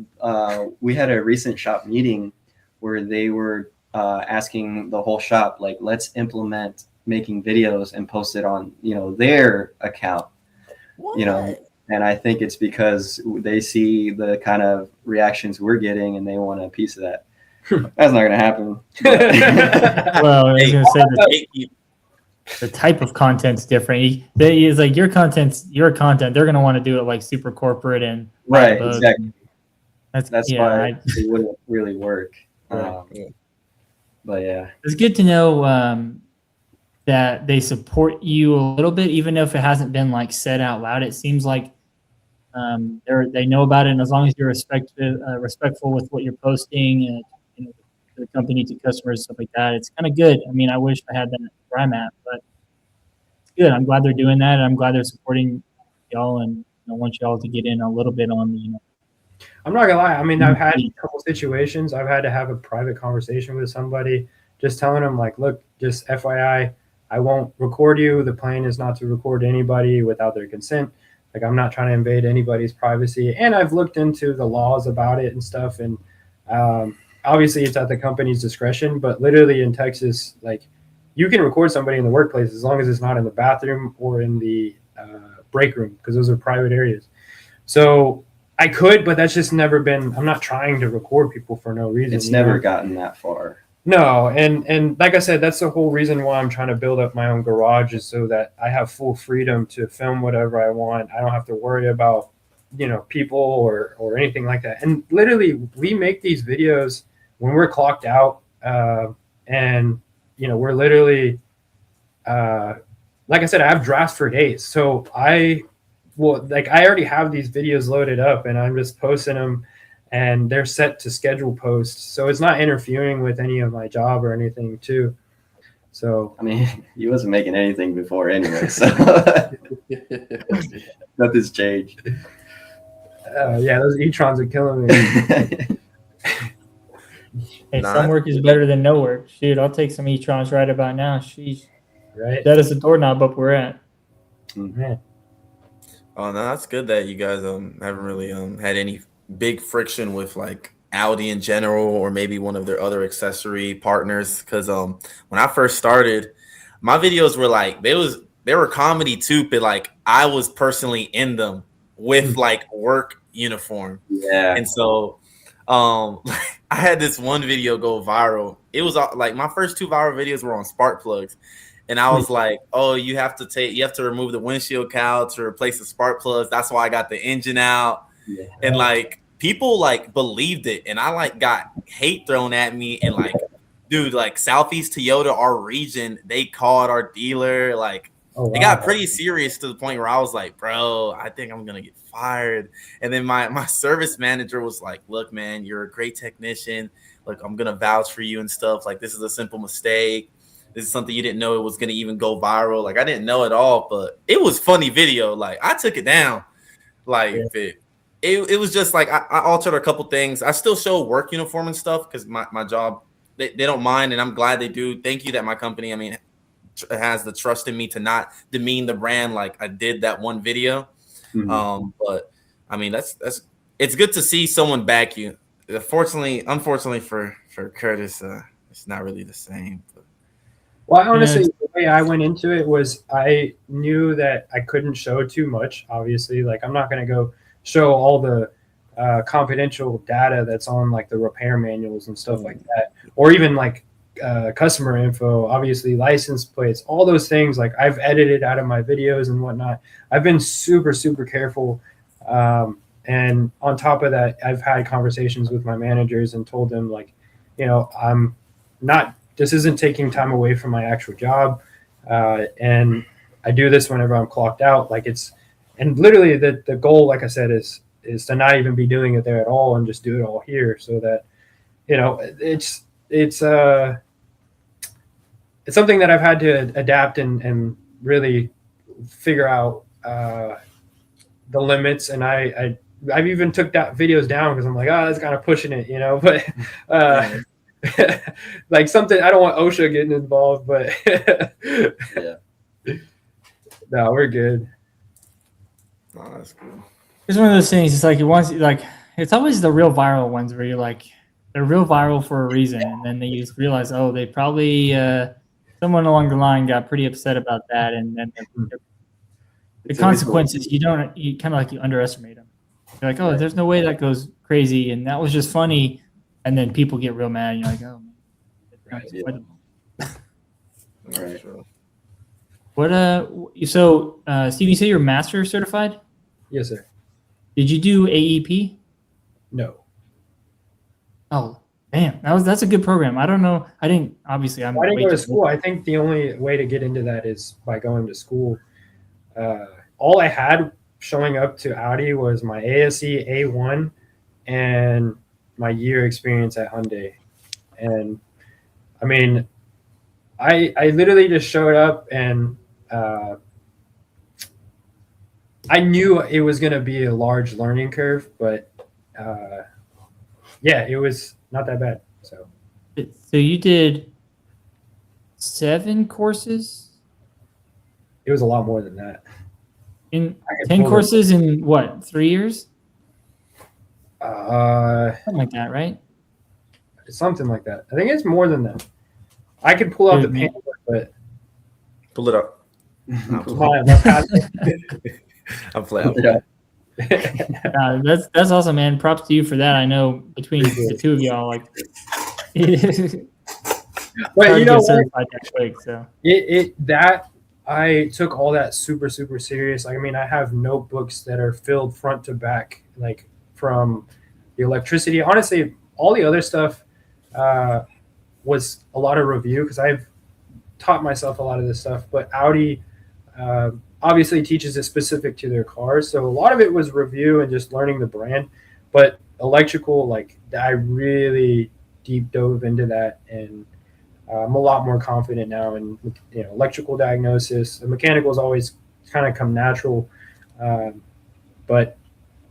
we had a recent shop meeting where they were asking the whole shop, like, let's implement making videos and post it on, their account, and I think it's because they see the kind of reactions we're getting and they want a piece of that. That's not going to happen. Well, I was going to say the type of content's different. It's like your content. They're going to want to do it like super corporate and right. Exactly. That's why it wouldn't really work. But yeah, it's good to know that they support you a little bit, even if it hasn't been like said out loud. It seems like they know about it, and as long as you're respectful with what you're posting, to the company, to customers, stuff like that, it's kind of good. I mean, I wish I had that where I'm at, but it's good. I'm glad they're doing that, and I'm glad they're supporting y'all, and I want y'all to get in a little bit on the. I'm not gonna lie. I mean, I've had a couple situations. I've had to have a private conversation with somebody, just telling them like, look, just FYI, I won't record you. The plan is not to record anybody without their consent. Like, I'm not trying to invade anybody's privacy. And I've looked into the laws about it and stuff. And obviously it's at the company's discretion, but literally in Texas, like, you can record somebody in the workplace as long as it's not in the bathroom or in the break room, because those are private areas. So I could, but that's just never been, I'm not trying to record people for no reason. It's never gotten that far. No, and like I said, that's the whole reason why I'm trying to build up my own garage, is so that I have full freedom to film whatever I want. I don't have to worry about, people or anything like that. And literally, we make these videos when we're clocked out, and we're literally, like I said, I have drafts for days. So I already have these videos loaded up, and I'm just posting them. And they're set to schedule posts, so it's not interfering with any of my job or anything too. So I mean, he wasn't making anything before anyway. So Nothing's changed. Yeah, those e-trons are killing me. Hey, Nah. some work is better than no work. Shoot, I'll take some e-trons right about now. Sheesh. Right? That is a doorknob up we're at. Man. Oh no, that's good that you guys haven't really had any big friction with like Audi in general, or maybe one of their other accessory partners. Because when I first started, my videos were like they were comedy too, but like I was personally in them with like work uniform. Yeah. And so I had this one video go viral. It was like my first 2 viral videos were on spark plugs. And I was like, oh, you have to remove the windshield cowl to replace the spark plugs. That's why I got the engine out. Yeah. And like people like believed it. And I like got hate thrown at me. And like, dude, like Southeast Toyota, our region, they called our dealer. Like it got pretty serious to the point where I was like, bro, I think I'm gonna get fired. And then my service manager was like, look, man, you're a great technician. Like, I'm gonna vouch for you and stuff. Like, this is a simple mistake. This is something you didn't know it was going to even go viral. Like, I didn't know at all, but it was funny video. Like, I took it down. Like, it was just like I altered a couple things. I still show work uniform and stuff because my job, they don't mind, and I'm glad they do. Thank you that my company, I mean, has the trust in me to not demean the brand like I did that one video. But, I mean, it's good to see someone back you. Unfortunately for Curtis, it's not really the same. But. Well, honestly, the way I went into it was I knew that I couldn't show too much, obviously. Like, I'm not going to go show all the confidential data that's on, like, the repair manuals and stuff like that. Or even, like, customer info, obviously, license plates, all those things. Like, I've edited out of my videos and whatnot. I've been super, super careful. And on top of that, I've had conversations with my managers and told them, like, you know, this isn't taking time away from my actual job. And I do this whenever I'm clocked out. Like, and literally the goal, like I said, is to not even be doing it there at all and just do it all here, so that, you know, it's something that I've had to adapt and really figure out the limits. And I've even took that videos down because I'm like, that's kind of pushing it, you know, but like something, I don't want OSHA getting involved, but Yeah. No, we're good. Oh, that's cool. It's one of those things. It's like it's always the real viral ones where you're like, they're real viral for a reason, and then they just realize, oh, they probably someone along the line got pretty upset about that, and then the consequences you kind of like you underestimate them. You're like, oh, there's no way that goes crazy, and that was just funny, and then people get real mad. And you're like, oh, man. Right, yeah. Right. What so Steve, you say you're master certified? Yes, sir. Did you do AEP? No. Oh, damn. That's a good program. I don't know. I didn't go to school. I think the only way to get into that is by going to school. All I had showing up to Audi was my ASE A1 and my year experience at Hyundai. And I mean, I literally just showed up, and I knew it was going to be a large learning curve, but yeah, it was not that bad. So you did 7 courses? It was a lot more than that. In 10 courses in what, 3 years? Something like that, right? Something like that. I think it's more than that. I could pull out the paperwork, but pull it up. I'm flat. That's awesome, man. Props to you for that. I know between the two of y'all, like, but you know what? Next week, so I took all that super, super serious. Like, I mean, I have notebooks that are filled front to back, like from the electricity. Honestly, all the other stuff was a lot of review because I've taught myself a lot of this stuff. But Audi obviously teaches it specific to their cars. So a lot of it was review and just learning the brand. But electrical, like, I really deep dove into that, and I'm a lot more confident now in, you know, electrical diagnosis. The mechanical has always kind of come natural. but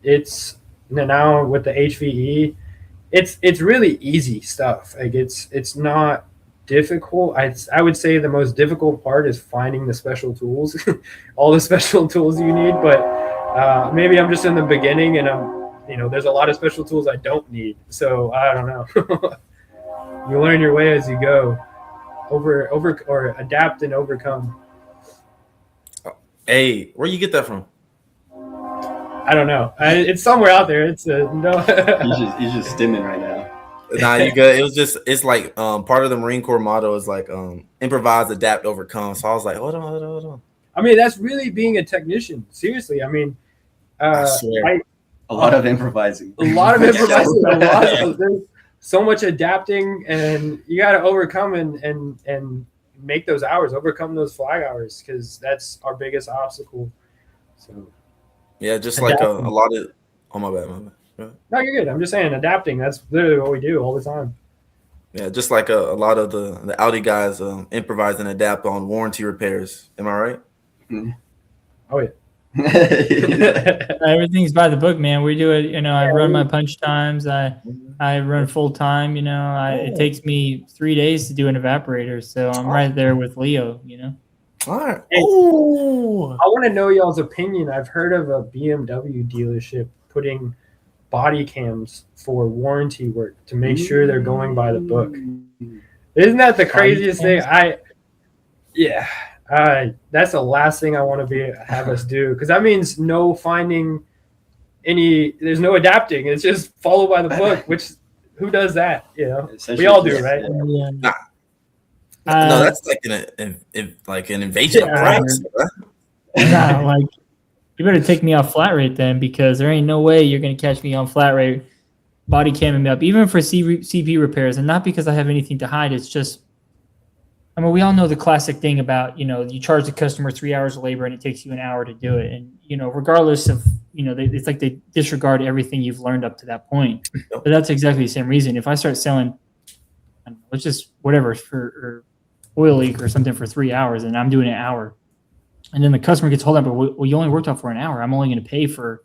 it's now with the HVE, it's really easy stuff. Like it's not difficult. I would say the most difficult part is finding the special tools, all the special tools you need. But maybe I'm just in the beginning, and there's a lot of special tools I don't need. So I don't know. You learn your way as you go, over or adapt and overcome. Hey, where you get that from? I don't know. It's somewhere out there. It's no. He's just stimming right now. Nah, you good. It's like part of the Marine Corps motto is like improvise, adapt, overcome. So I was like, hold on. I mean, that's really being a technician. Seriously. I mean, I swear. A lot of improvising. There's so much adapting, and you got to overcome and make those hours, overcome those flag hours, because that's our biggest obstacle. So yeah, just like a lot of. Oh my bad. No, you're good. I'm just saying, adapting. That's literally what we do all the time. Yeah, just like a lot of the Audi guys improvise and adapt on warranty repairs. Am I right? Oh yeah. Everything's by the book, man. We do it. I run my punch times. I run full time. It takes me 3 days to do an evaporator, so I'm right there with Leo. All right. Hey, Oh, I want to know y'all's opinion. I've heard of a BMW dealership putting body cams for warranty work to make sure they're going by the book. Isn't that the craziest thing? That's the last thing I want to have us do, because that means no finding there's no adapting. It's just follow by the book, which who does that? We all do, right? Yeah. no, that's like an invasion of privacy. Nah, like, you better take me off flat rate then, because there ain't no way you're going to catch me on flat rate body camming me up, even for CP repairs. And not because I have anything to hide. It's just, we all know the classic thing about, you charge the customer 3 hours of labor and it takes you an hour to do it. And, regardless of, it's like they disregard everything you've learned up to that point. But that's exactly the same reason. If I start selling, let's just whatever for oil leak or something for 3 hours, and I'm doing an hour, and then the customer gets hold up, but well, you only worked out for an hour. I'm only going to pay for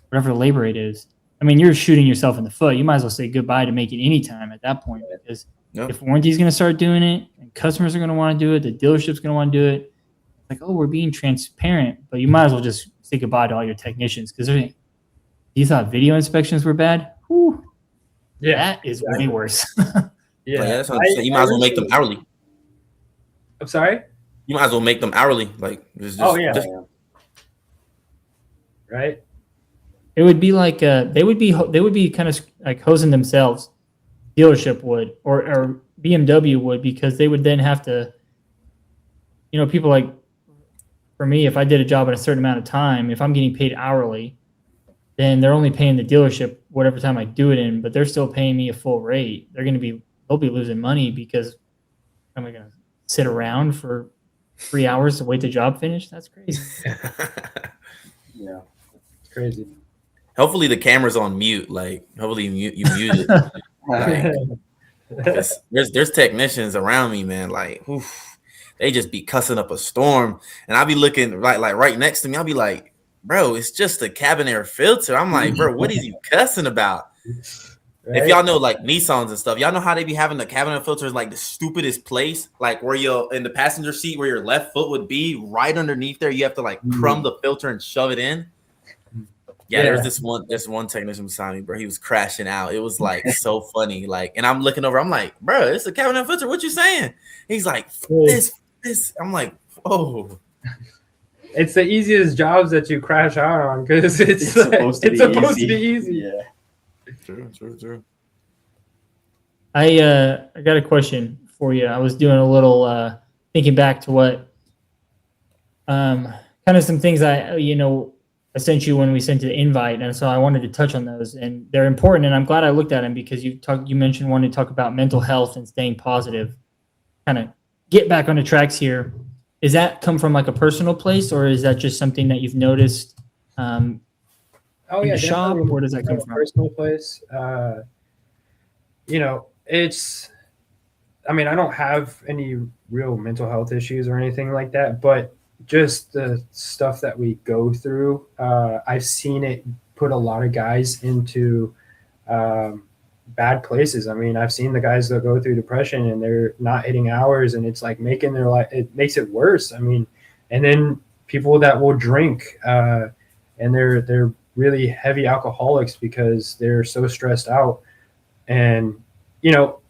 whatever the labor rate is. You're shooting yourself in the foot. You might as well say goodbye to make it any time at that point, because if warranty is going to start doing it, and customers are going to want to do it, the dealership's going to want to do it. Like, oh, we're being transparent, but you might as well just say goodbye to all your technicians, because you thought video inspections were bad. Whew, that is way worse. That's what I'm saying. You might as well make them hourly. I'm sorry. You might as well make them hourly. Like, right. It would be like they would be kind of like hosing themselves. Dealership would, or BMW would, because they would then have to, people like, for me, if I did a job in a certain amount of time, if I'm getting paid hourly, then they're only paying the dealership whatever time I do it in, but they're still paying me a full rate. They'll be losing money, because am I going to sit around for 3 hours to wait the job finish? That's crazy. Yeah, it's crazy. Hopefully the camera's on mute. Like, hopefully you mute it. Like, there's technicians around me, man. Like, oof, they just be cussing up a storm, and I'll be looking right next to me. I'll be like, bro, it's just a cabin air filter. I'm like, bro, what is you cussing about? Right? If y'all know like Nissans and stuff, y'all know how they be having the cabin air filters like the stupidest place, like where you're in the passenger seat where your left foot would be, right underneath there. You have to like crumb the filter and shove it in. Yeah, there was this one technician beside me, bro. He was crashing out. It was like so funny. Like, and I'm looking over, I'm like, bro, it's a cabin air filter. What you saying? He's like, this. I'm like, oh. It's the easiest jobs that you crash out on, because it's supposed to be easy. Yeah. True. I got a question for you. I was doing a little thinking back to what kind of some things I sent you when we sent the invite, and so I wanted to touch on those, and they're important, and I'm glad I looked at them, because you mentioned wanting to talk about mental health and staying positive. Kind of get back on the tracks here. Is that come from like a personal place, or is that just something that you've noticed in the shop? Where does that come from? Personal place. I don't have any real mental health issues or anything like that, but just the stuff that we go through. I've seen it put a lot of guys into bad places. I mean, I've seen the guys that go through depression and they're not hitting hours, and it's like making their life, it makes it worse. I mean, and then people that will drink, and they're really heavy alcoholics because they're so stressed out. And, you know,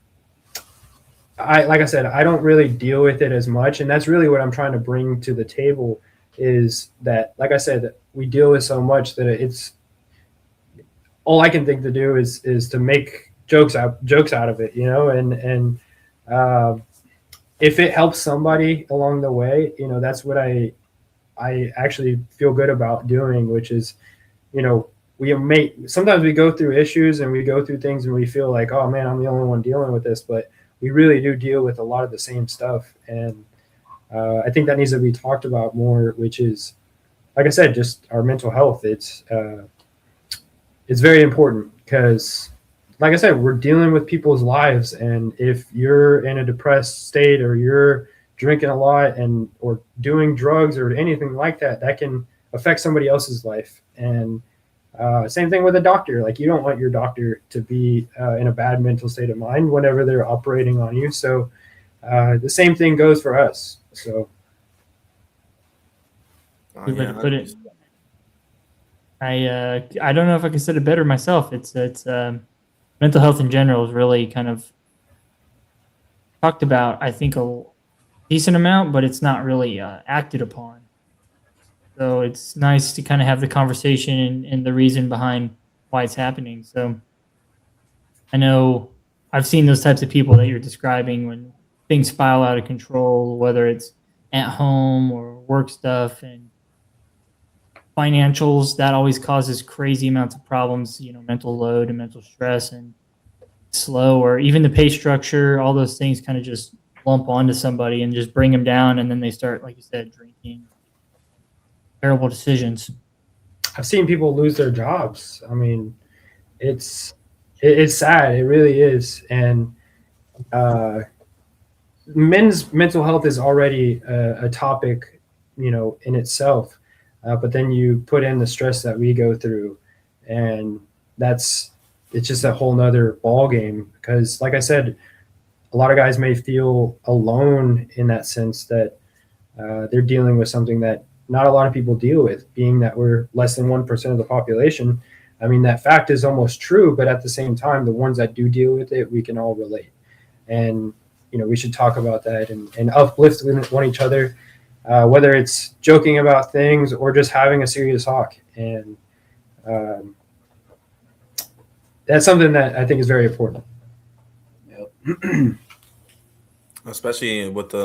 like I said, I don't really deal with it as much. And that's really what I'm trying to bring to the table is that, like I said, we deal with so much that it's all I can think to do is to make jokes out of it, you know, and if it helps somebody along the way, you know, that's what I actually feel good about doing, which is, you know, sometimes we go through issues and we go through things and we feel like, oh man, I'm the only one dealing with this, but we really do deal with a lot of the same stuff. And I think that needs to be talked about more, which is, like I said, just our mental health. It's very important because, like I said, we're dealing with people's lives. And if you're in a depressed state or you're drinking a lot or doing drugs or anything like that, that can affect somebody else's life. And same thing with a doctor. Like, you don't want your doctor to be in a bad mental state of mind whenever they're operating on you. So the same thing goes for us. So Good way to put it. I don't know if I can say it better myself. It's mental health in general is really kind of talked about, I think, a decent amount, but it's not really acted upon. So it's nice to kind of have the conversation and the reason behind why it's happening. So I know I've seen those types of people that you're describing when things spiral out of control, whether it's at home or work stuff and financials. That always causes crazy amounts of problems, you know, mental load and mental stress and slow, or even the pay structure. All those things kind of just lump onto somebody and just bring them down. And then they start, like you said, drinking. Terrible decisions. I've seen people lose their jobs. I mean, it's sad. It really is. And men's mental health is already a topic, you know, in itself. But then you put in the stress that we go through, and it's just a whole nother ball game. Because, like I said, a lot of guys may feel alone in that sense that they're dealing with something that not a lot of people deal with, being that we're less than 1% of the population. I mean, that fact is almost true, but at the same time, the ones that do deal with it, we can all relate. And, you know, we should talk about that and uplift one each other, whether it's joking about things or just having a serious talk. And that's something that I think is very important. Yep. Especially with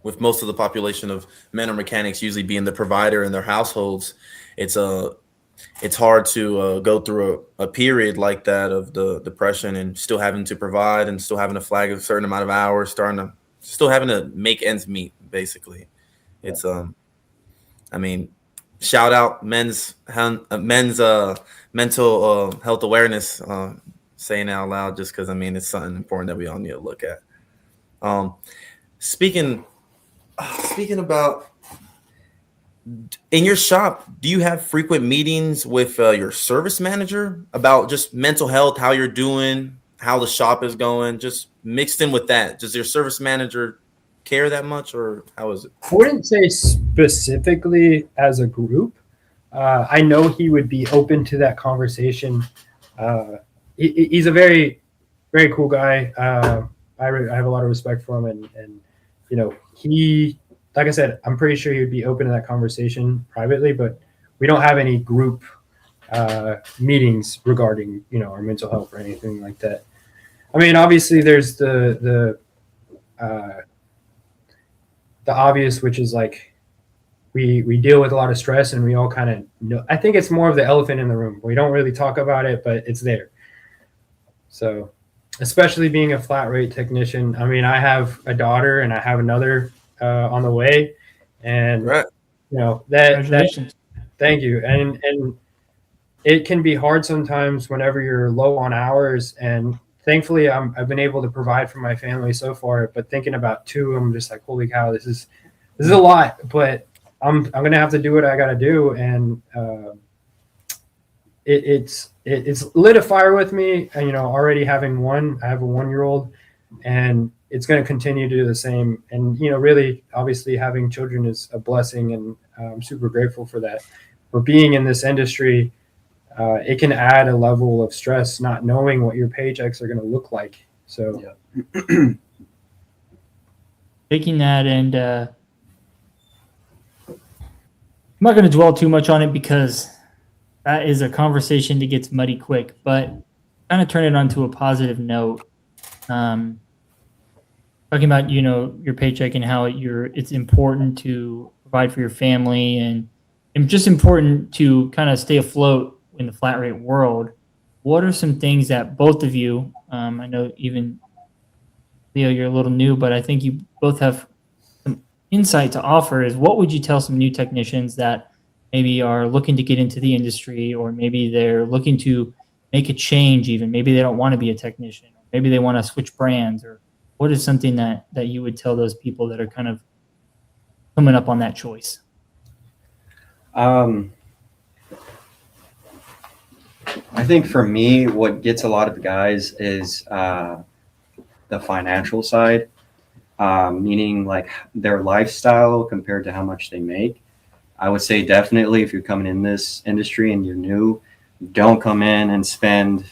with most of the population of men or mechanics usually being the provider in their households, it's hard to go through a period like that of the depression and still having to provide and still having to flag a certain amount of hours, still having to make ends meet. Basically, it's I mean, shout out men's mental health awareness. Saying it out loud, just because I mean it's something important that we all need to look at. Speaking about in your shop, do you have frequent meetings with your service manager about just mental health, how you're doing, how the shop is going, just mixed in with that? Does your service manager care that much, or how is it? I wouldn't say specifically as a group. I know he would be open to that conversation. He's a very, very cool guy. I have a lot of respect for him, and you know, like I said, I'm pretty sure he would be open to that conversation privately, but we don't have any group meetings regarding, you know, our mental health or anything like that. I mean, obviously there's the obvious, which is like we deal with a lot of stress, and we all kind of know. I think it's more of the elephant in the room. We don't really talk about it, but it's there. So, especially being a flat rate technician, I mean, I have a daughter and I have another on the way, and Right. you know that. Congratulations. Thank you. And it can be hard sometimes whenever you're low on hours. And thankfully, I've been able to provide for my family so far. But thinking about two, I'm just like, holy cow, this is this is a lot, but I'm going to have to do what I got to do. And it's lit a fire with me. And, already having I have a 1-year-old, and it's going to continue to do the same. And, really, obviously having children is a blessing, and I'm super grateful for that. But being in this industry, it can add a level of stress not knowing what your paychecks are going to look like. So taking that, and I'm not going to dwell too much on it because that is a conversation that gets muddy quick, but kind of turn it onto a positive note. Talking about, your paycheck and how it's important to provide for your family, and just important to kind of stay afloat in the flat rate world. What are some things that both of you, I know even Leo, you're a little new, but I think you both have some insight to offer, is what would you tell some new technicians that maybe are looking to get into the industry, or maybe they're looking to make a change even, maybe they don't want to be a technician, or maybe they want to switch brands, or what is something that you would tell those people that are kind of coming up on that choice? I think for me, what gets a lot of guys is the financial side, meaning like their lifestyle compared to how much they make. I would say definitely if you're coming in this industry and you're new, don't come in and spend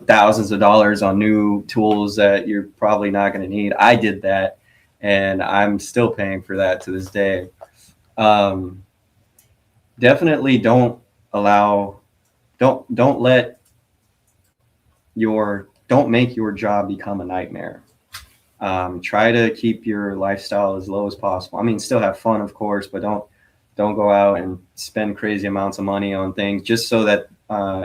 thousands of dollars on new tools that you're probably not going to need. I did that, and I'm still paying for that to this day. Definitely don't make your job become a nightmare. Try to keep your lifestyle as low as possible. I mean, still have fun, of course, but don't go out and spend crazy amounts of money on things just so that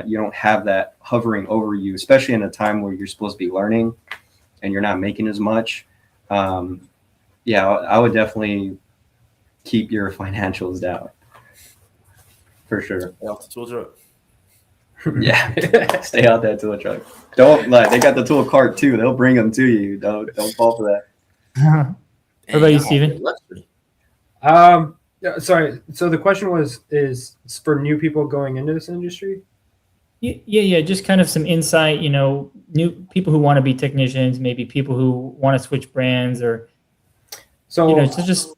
you don't have that hovering over you, especially in a time where you're supposed to be learning and you're not making as much. I would definitely keep your financials down for sure. Tool truck. Yeah, stay out that tool truck. Don't they got the tool cart too. They'll bring them to you. Don't fall for that. What about you, Steven? Sorry. So the question is for new people going into this industry? Yeah. Just kind of some insight, new people who want to be technicians, maybe people who want to switch brands, or so just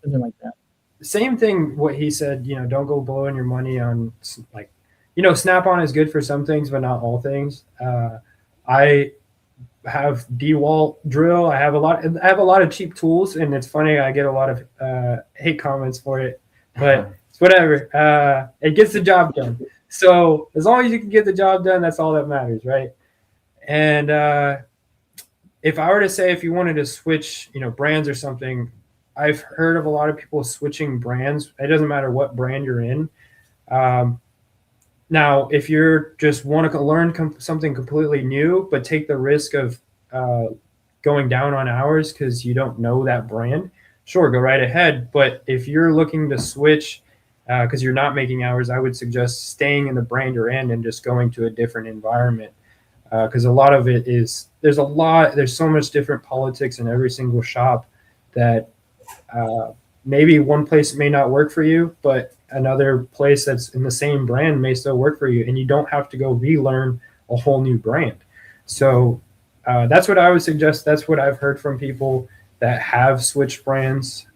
something like that. Same thing. What he said, don't go blowing your money on like, Snap-on is good for some things, but not all things. I have DeWalt drill. I have a lot of cheap tools, and it's funny. I get a lot of hate comments for it, but it's whatever. It gets the job done. So as long as you can get the job done, that's all that matters, right? And if I were to say, if you wanted to switch, brands or something, I've heard of a lot of people switching brands. It doesn't matter what brand you're in. Now, if you're just want to learn something completely new, but take the risk of going down on hours because you don't know that brand, sure, go right ahead. But if you're looking to switch because you're not making hours, I would suggest staying in the brand you're in and just going to a different environment. Because a lot of it is, there's so much different politics in every single shop that maybe one place may not work for you, but another place that's in the same brand may still work for you, and you don't have to go relearn a whole new brand. So that's what I would suggest. That's what I've heard from people that have switched brands,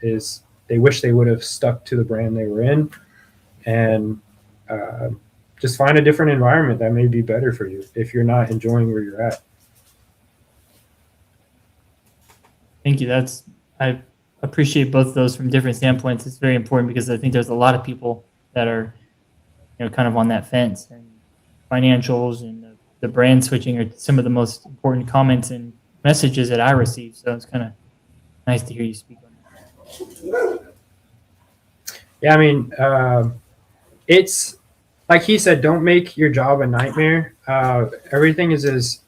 is they wish they would have stuck to the brand they were in, and just find a different environment that may be better for you if you're not enjoying where you're at. Thank you. I appreciate both of those from different standpoints. It's very important because I think there's a lot of people that are, kind of on that fence, and financials and the brand switching are some of the most important comments and messages that I receive. So it's kind of nice to hear you speak on that. Yeah, I mean, it's like he said, don't make your job a nightmare. Everything is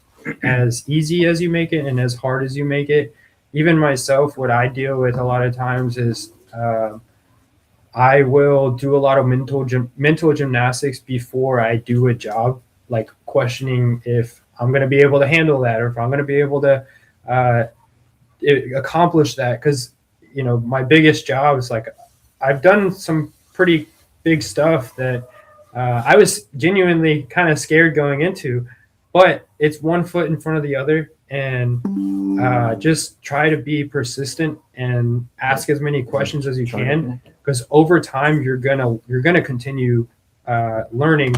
as easy as you make it and as hard as you make it. Even myself, what I deal with a lot of times is I will do a lot of mental gymnastics before I do a job, like questioning if I'm going to be able to handle that, or if I'm going to be able to accomplish that. Because my biggest jobs, like I've done some pretty big stuff that I was genuinely kind of scared going into, but it's one foot in front of the other, and just try to be persistent and ask as many questions as you can, because over time you're gonna continue learning,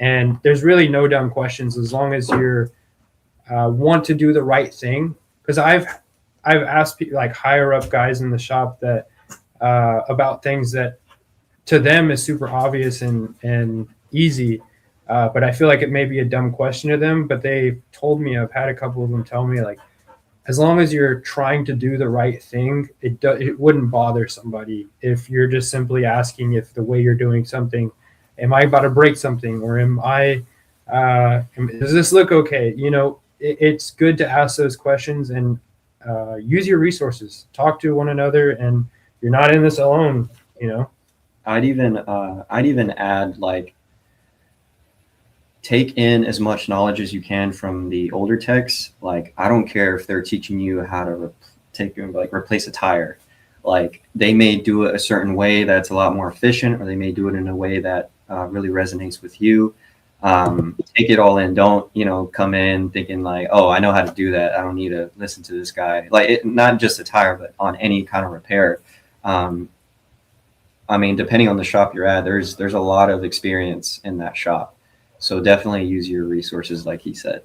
and there's really no dumb questions as long as you're want to do the right thing. Because I've asked people, like higher up guys in the shop, that about things that to them is super obvious and easy, but I feel like it may be a dumb question to them. But they told me, I've had a couple of them tell me, like, as long as you're trying to do the right thing, it wouldn't bother somebody if you're just simply asking if the way you're doing something, am I about to break something, or does this look okay? It's good to ask those questions and use your resources, talk to one another, and you're not in this alone. I'd even add, like, take in as much knowledge as you can from the older techs. Like, I don't care if they're teaching you how to replace a tire. Like, they may do it a certain way that's a lot more efficient, or they may do it in a way that really resonates with you. Take it all in. Don't, come in thinking like, oh, I know how to do that, I don't need to listen to this guy. Like, not just a tire, but on any kind of repair. I mean, depending on the shop you're at, there's a lot of experience in that shop. So definitely use your resources, like he said.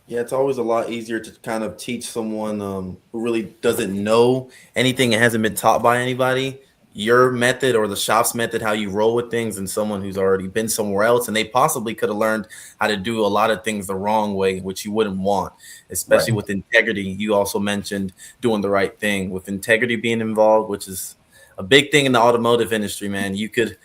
Yeah, it's always a lot easier to kind of teach someone who really doesn't know anything and hasn't been taught by anybody your method or the shop's method, how you roll with things, and someone who's already been somewhere else and they possibly could have learned how to do a lot of things the wrong way, which you wouldn't want, especially with integrity. You also mentioned doing the right thing with integrity being involved, which is a big thing in the automotive industry, man. You can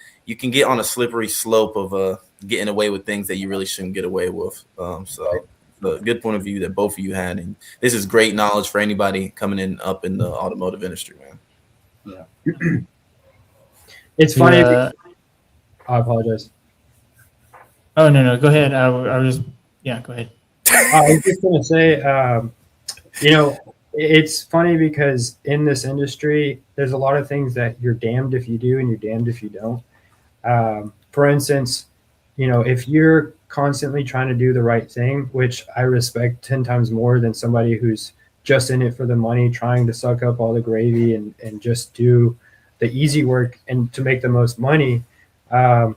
get on a slippery slope of getting away with things that you really shouldn't get away with. So the good point of view that both of you had, and this is great knowledge for anybody coming in up in the automotive industry, man. Yeah. It's funny. I apologize. Oh, no, go ahead. I was just, go ahead. I was just going to say, it's funny because in this industry, there's a lot of things that you're damned if you do and you're damned if you don't. For instance, if you're constantly trying to do the right thing, which I respect 10 times more than somebody who's just in it for the money, trying to suck up all the gravy and just do the easy work and to make the most money, to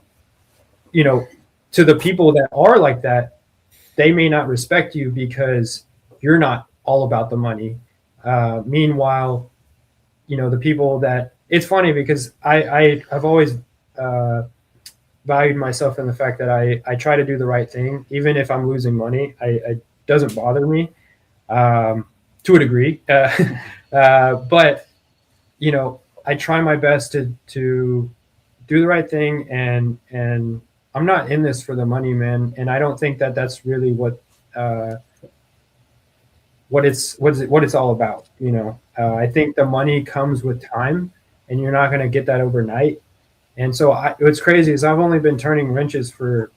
the people that are like that, they may not respect you because you're not all about the money. Meanwhile, the people that, it's funny because I've always valued myself in the fact that I try to do the right thing, even if I'm losing money. It doesn't bother me to a degree, but I try my best to do the right thing, and I'm not in this for the money, man. And I don't think that that's really what it's all about. I think the money comes with time, and you're not going to get that overnight. And so what's crazy is I've only been turning wrenches for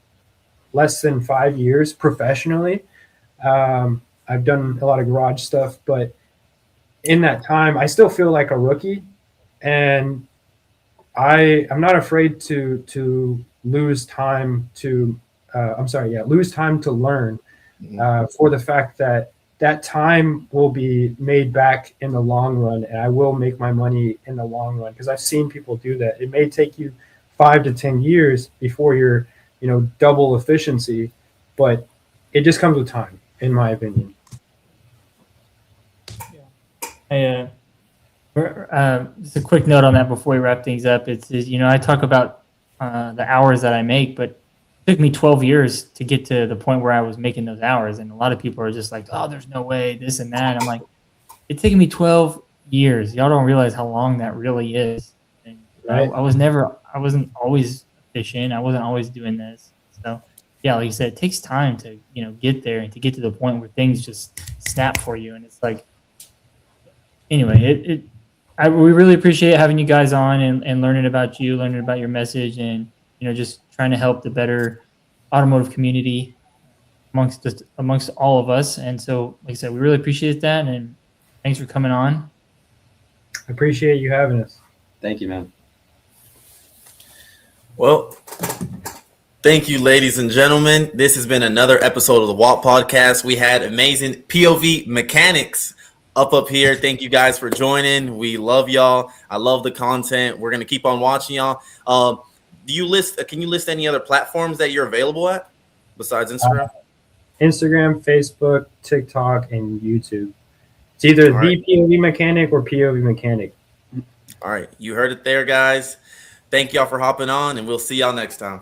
less than 5 years professionally. I've done a lot of garage stuff, but in that time, I still feel like a rookie, and I'm not afraid to lose time to lose time to learn, for the fact that time will be made back in the long run, and I will make my money in the long run, because I've seen people do that. It may take you 5 to 10 years before you're double efficiency, but it just comes with time, in my opinion. Just a quick note on that before we wrap things up. It's I talk about the hours that I make, but it took me 12 years to get to the point where I was making those hours. And a lot of people are just like, oh, there's no way, this and that. I'm like, it's taken me 12 years. Y'all don't realize how long that really is. And right. I wasn't always efficient. I wasn't always doing this. So yeah, like you said, it takes time to, get there and to get to the point where things just snap for you. And it's like, anyway, we really appreciate having you guys on and learning about you, learning about your message, and just trying to help the better automotive community amongst all of us. And so, like I said, we really appreciate that, and thanks for coming on. I appreciate you having us. Thank you, man. Well, thank you, ladies and gentlemen. This has been another episode of the WOT Podcast. We had amazing POV mechanics up here. Thank you guys for joining. We love y'all. I love the content. We're gonna keep on watching y'all. Can you list any other platforms that you're available at besides Instagram? Instagram, Facebook, TikTok, and YouTube. It's either All right. the POV Mechanic or POV Mechanic. All right, you heard it there, guys. Thank y'all for hopping on, and we'll see y'all next time.